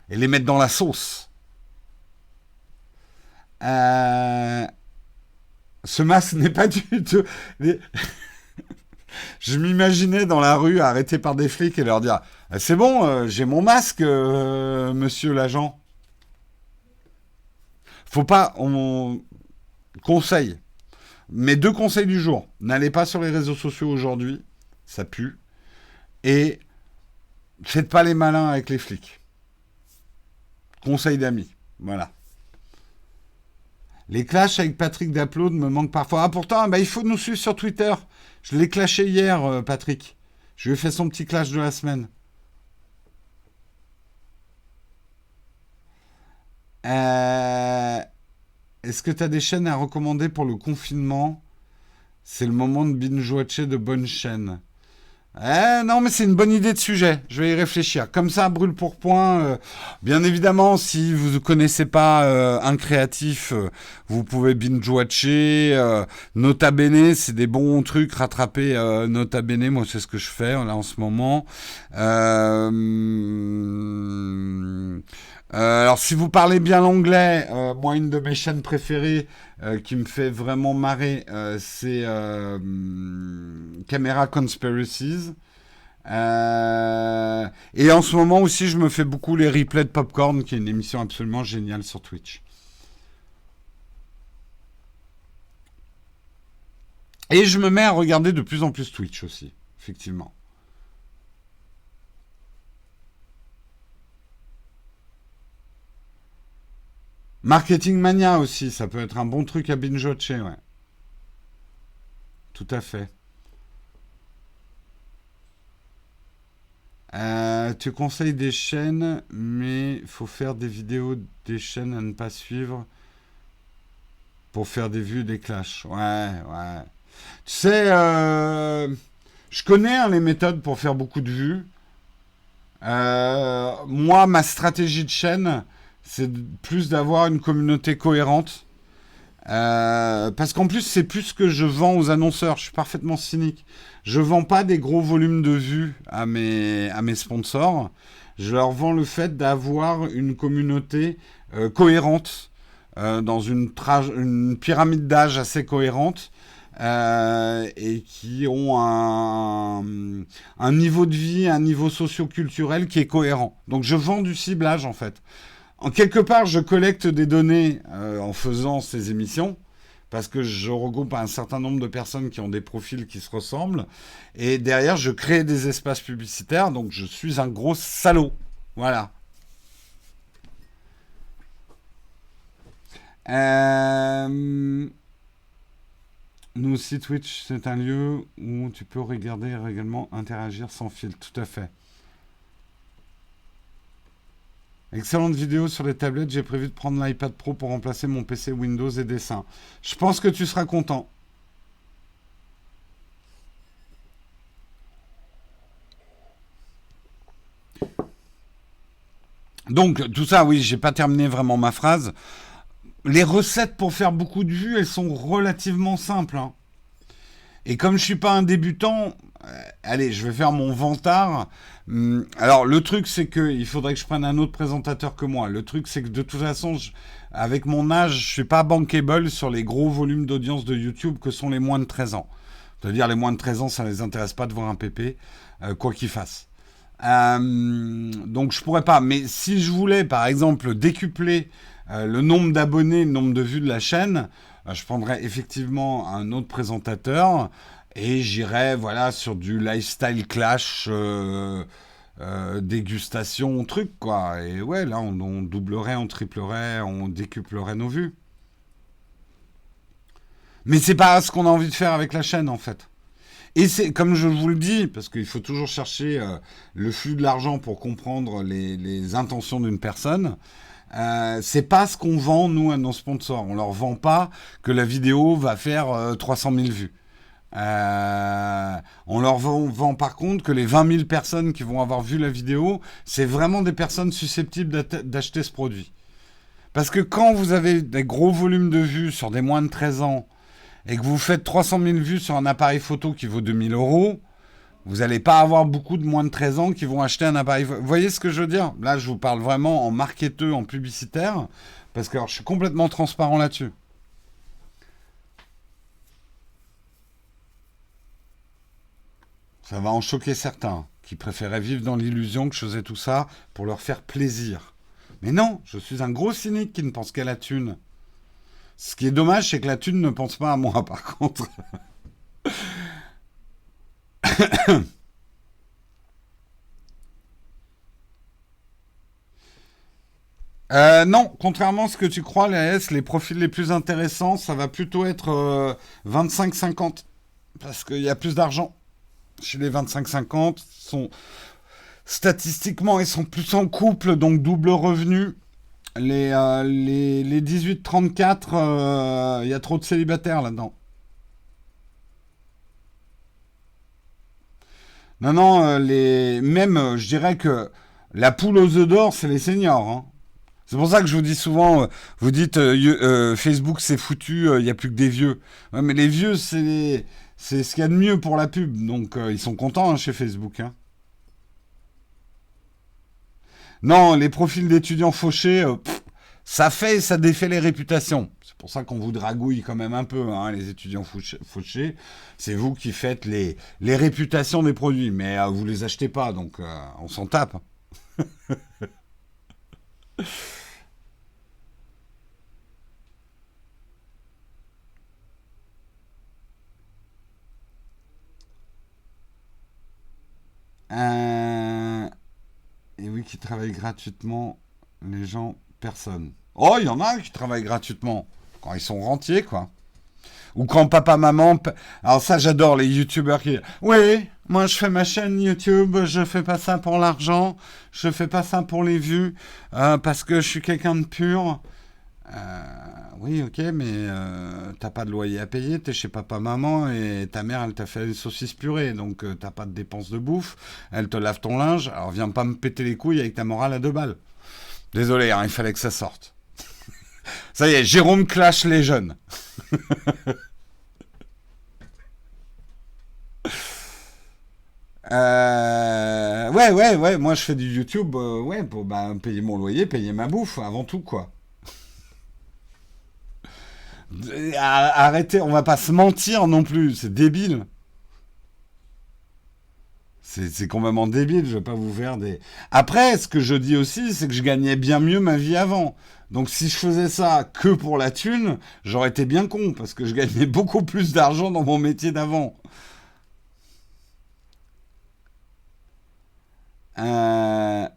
et les mettre dans la sauce. Ce masque n'est pas du tout. Je m'imaginais dans la rue arrêté par des flics et leur dire c'est bon, j'ai mon masque, monsieur l'agent. Faut pas. On conseille. Mes 2 conseils du jour. N'allez pas sur les réseaux sociaux aujourd'hui. Ça pue. Et faites pas les malins avec les flics. Conseil d'amis. Voilà. Les clashs avec Patrick d'Upload me manquent parfois. Ah, pourtant, il faut nous suivre sur Twitter. Je l'ai clashé hier, Patrick. Je lui ai fait son petit clash de la semaine. Est-ce que tu as des chaînes à recommander pour le confinement? C'est le moment de binge-watcher de bonnes chaînes. Non, mais c'est une bonne idée de sujet. Je vais y réfléchir. Comme ça, brûle pour point. Bien évidemment, si vous ne connaissez pas un créatif, vous pouvez binge-watcher. Nota Bene, c'est des bons trucs. Rattraper Nota Bene, moi, c'est ce que je fais là en ce moment. Alors, si vous parlez bien l'anglais, moi, une de mes chaînes préférées qui me fait vraiment marrer, c'est Camera Conspiracies. Et en ce moment aussi, je me fais beaucoup les replays de Popcorn, qui est une émission absolument géniale sur Twitch. Et je me mets à regarder de plus en plus Twitch aussi, effectivement. Marketing Mania aussi, ça peut être un bon truc à binge-watcher, ouais. Tout à fait. Tu conseilles des chaînes, mais faut faire des vidéos des chaînes à ne pas suivre pour faire des vues, des clashs. Ouais, ouais. Tu sais, je connais les méthodes pour faire beaucoup de vues. Moi, ma stratégie de chaîne, c'est plus d'avoir une communauté cohérente. Parce qu'en plus, c'est plus ce que je vends aux annonceurs. Je suis parfaitement cynique. Je vends pas des gros volumes de vues à mes sponsors. Je leur vends le fait d'avoir une communauté cohérente dans une pyramide d'âge assez cohérente et qui ont un niveau de vie, un niveau socio-culturel qui est cohérent. Donc je vends du ciblage en fait. En quelque part, je collecte des données en faisant ces émissions, parce que je regroupe un certain nombre de personnes qui ont des profils qui se ressemblent, et derrière, je crée des espaces publicitaires, donc je suis un gros salaud. Voilà. Nous aussi, Twitch, c'est un lieu où tu peux regarder et également interagir sans fil, tout à fait. Excellente vidéo sur les tablettes. J'ai prévu de prendre l'iPad Pro pour remplacer mon PC Windows et dessin. Je pense que tu seras content. Donc, tout ça, oui, j'ai pas terminé vraiment ma phrase. Les recettes pour faire beaucoup de vues, elles sont relativement simples, hein. Et comme je suis pas un débutant, allez, je vais faire mon vantard. Alors, le truc, c'est qu'il faudrait que je prenne un autre présentateur que moi. Le truc, c'est que de toute façon, avec mon âge, je suis pas bankable sur les gros volumes d'audience de YouTube que sont les moins de 13 ans. C'est-à-dire, les moins de 13 ans, ça ne les intéresse pas de voir un pépé, quoi qu'il fasse. Donc, je pourrais pas. Mais si je voulais, par exemple, décupler le nombre d'abonnés, le nombre de vues de la chaîne, je prendrais effectivement un autre présentateur et j'irais voilà, sur du lifestyle clash, dégustation, truc quoi. Et ouais, là on doublerait, on triplerait, on décuplerait nos vues. Mais c'est pas ce qu'on a envie de faire avec la chaîne en fait. Et c'est comme je vous le dis, parce qu'il faut toujours chercher le flux de l'argent pour comprendre les intentions d'une personne. C'est pas ce qu'on vend nous à nos sponsors. On leur vend pas que la vidéo va faire 300 000 vues. On leur vend par contre que les 20 000 personnes qui vont avoir vu la vidéo, c'est vraiment des personnes susceptibles d'acheter ce produit. Parce que quand vous avez des gros volumes de vues sur des moins de 13 ans et que vous faites 300 000 vues sur un appareil photo qui vaut 2 000 euros, vous n'allez pas avoir beaucoup de moins de 13 ans qui vont acheter un appareil photo. Vous voyez ce que je veux dire? Là, je vous parle vraiment en marketeur, en publicitaire, parce que alors, je suis complètement transparent là-dessus. Ça va en choquer certains qui préféraient vivre dans l'illusion que je faisais tout ça pour leur faire plaisir. Mais non, je suis un gros cynique qui ne pense qu'à la thune. Ce qui est dommage, c'est que la thune ne pense pas à moi, par contre. Non, contrairement à ce que tu crois, les AS, les profils les plus intéressants, ça va plutôt être 25-50. Parce qu'il y a plus d'argent chez les 25-50. Statistiquement, ils sont plus en couple, donc double revenu. Les 18-34, il y a trop de célibataires là-dedans. Non, non, même, je dirais que la poule aux œufs d'or, c'est les seniors, hein. C'est pour ça que je vous dis souvent, vous dites Facebook c'est foutu, il n'y a plus que des vieux. Ouais, mais les vieux, c'est ce qu'il y a de mieux pour la pub, donc ils sont contents hein, chez Facebook, hein. Non, les profils d'étudiants fauchés, ça fait et ça défait les réputations. C'est pour ça qu'on vous dragouille quand même un peu, hein, les étudiants fauchés. C'est vous qui faites les réputations des produits, mais vous les achetez pas, donc on s'en tape. Euh, et oui, qui travaillent gratuitement, les gens, personne. Oh, il y en a qui travaillent gratuitement, quand ils sont rentiers, quoi. Ou quand papa, maman... Alors ça, j'adore les youtubeurs qui... Oui, moi je fais ma chaîne YouTube, je fais pas ça pour l'argent, je fais pas ça pour les vues, parce que je suis quelqu'un de pur. Oui, ok, mais t'as pas de loyer à payer, t'es chez papa, maman, et ta mère, elle t'a fait des saucisses purées, donc t'as pas de dépenses de bouffe, elle te lave ton linge, alors viens pas me péter les couilles avec ta morale à 2 balles. Désolé, hein, il fallait que ça sorte. Ça y est, Jérôme clash les jeunes. Ouais, ouais, ouais, moi je fais du YouTube, ouais, pour bah, payer mon loyer, payer ma bouffe, avant tout, quoi. Arrêtez, on va pas se mentir non plus, c'est débile. C'est complètement débile, je vais pas vous faire des... Après, ce que je dis aussi, c'est que je gagnais bien mieux ma vie avant. Donc si je faisais ça que pour la thune, j'aurais été bien con, parce que je gagnais beaucoup plus d'argent dans mon métier d'avant. Euh,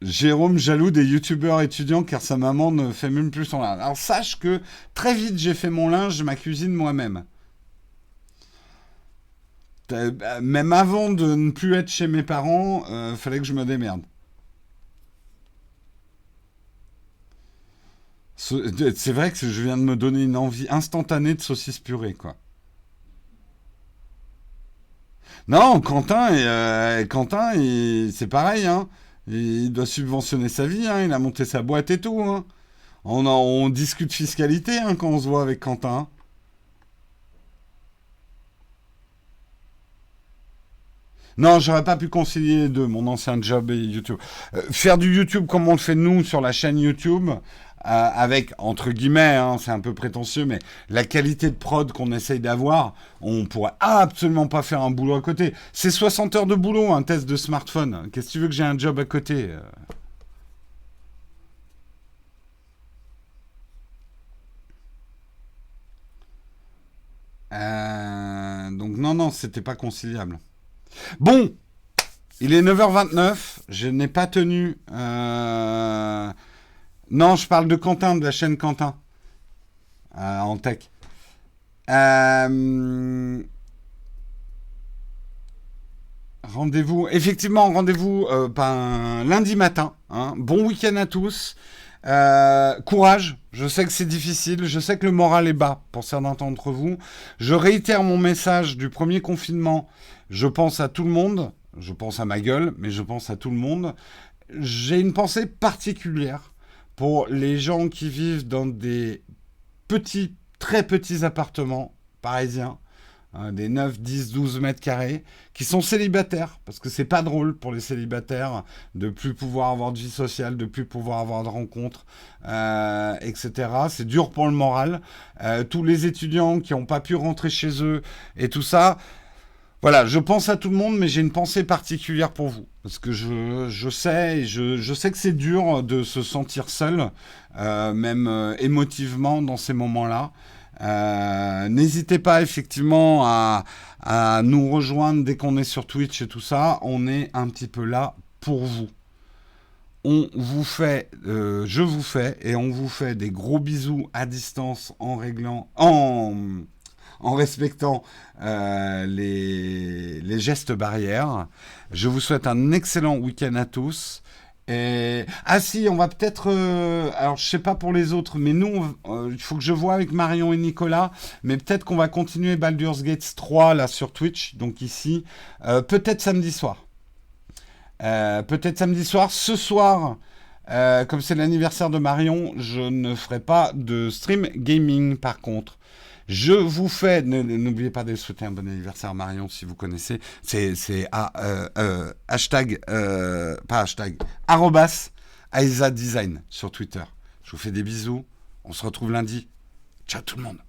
Jérôme jaloux des youtubeurs étudiants car sa maman ne fait même plus son linge. Alors sache que très vite j'ai fait mon linge, ma cuisine moi-même. Même avant de ne plus être chez mes parents, fallait que je me démerde. C'est vrai que je viens de me donner une envie instantanée de saucisse purée, quoi. Non, Quentin, c'est pareil, hein. Il doit subventionner sa vie, hein. Il a monté sa boîte et tout, hein. On discute fiscalité hein, quand on se voit avec Quentin. Non, j'aurais pas pu concilier les deux, mon ancien job et YouTube. Faire du YouTube comme on le fait nous sur la chaîne YouTube, avec, entre guillemets, hein, c'est un peu prétentieux, mais la qualité de prod qu'on essaye d'avoir, on pourrait absolument pas faire un boulot à côté. C'est 60 heures de boulot, un test de smartphone. Qu'est-ce que tu veux que j'ai un job à côté? Donc non, non, c'était pas conciliable. Bon, il est 9h29, je n'ai pas tenu... Non, je parle de Quentin, de la chaîne Quentin, en tech. Euh, Rendez-vous, effectivement, rendez-vous lundi matin, hein. Bon week-end à tous. Courage, je sais que c'est difficile, je sais que le moral est bas pour certains d'entre vous. Je réitère mon message du premier confinement. Je pense à tout le monde, je pense à ma gueule, mais je pense à tout le monde. J'ai une pensée particulière pour les gens qui vivent dans des petits, très petits appartements parisiens, hein, des 9, 10, 12 mètres carrés, qui sont célibataires, parce que c'est pas drôle pour les célibataires de plus pouvoir avoir de vie sociale, de plus pouvoir avoir de rencontres, etc. C'est dur pour le moral. Tous les étudiants qui n'ont pas pu rentrer chez eux et tout ça, voilà, je pense à tout le monde, mais j'ai une pensée particulière pour vous. Parce que je sais, je sais que c'est dur de se sentir seul, même émotivement dans ces moments-là. N'hésitez pas effectivement à nous rejoindre dès qu'on est sur Twitch et tout ça. On est un petit peu là pour vous. On vous fait, je vous fais et on vous fait des gros bisous à distance en respectant les gestes barrières. Je vous souhaite un excellent week-end à tous. Et... Ah si, on va peut-être... alors, je sais pas pour les autres, mais nous, il faut que je vois avec Marion et Nicolas, mais peut-être qu'on va continuer Baldur's Gate 3 là sur Twitch, donc ici, peut-être samedi soir. Peut-être samedi soir. Ce soir, comme c'est l'anniversaire de Marion, je ne ferai pas de stream gaming par contre. Je vous fais, n'oubliez pas de souhaiter un bon anniversaire à Marion si vous connaissez. C'est hashtag, pas hashtag, arrobas Aisa Design sur Twitter. Je vous fais des bisous. On se retrouve lundi. Ciao tout le monde.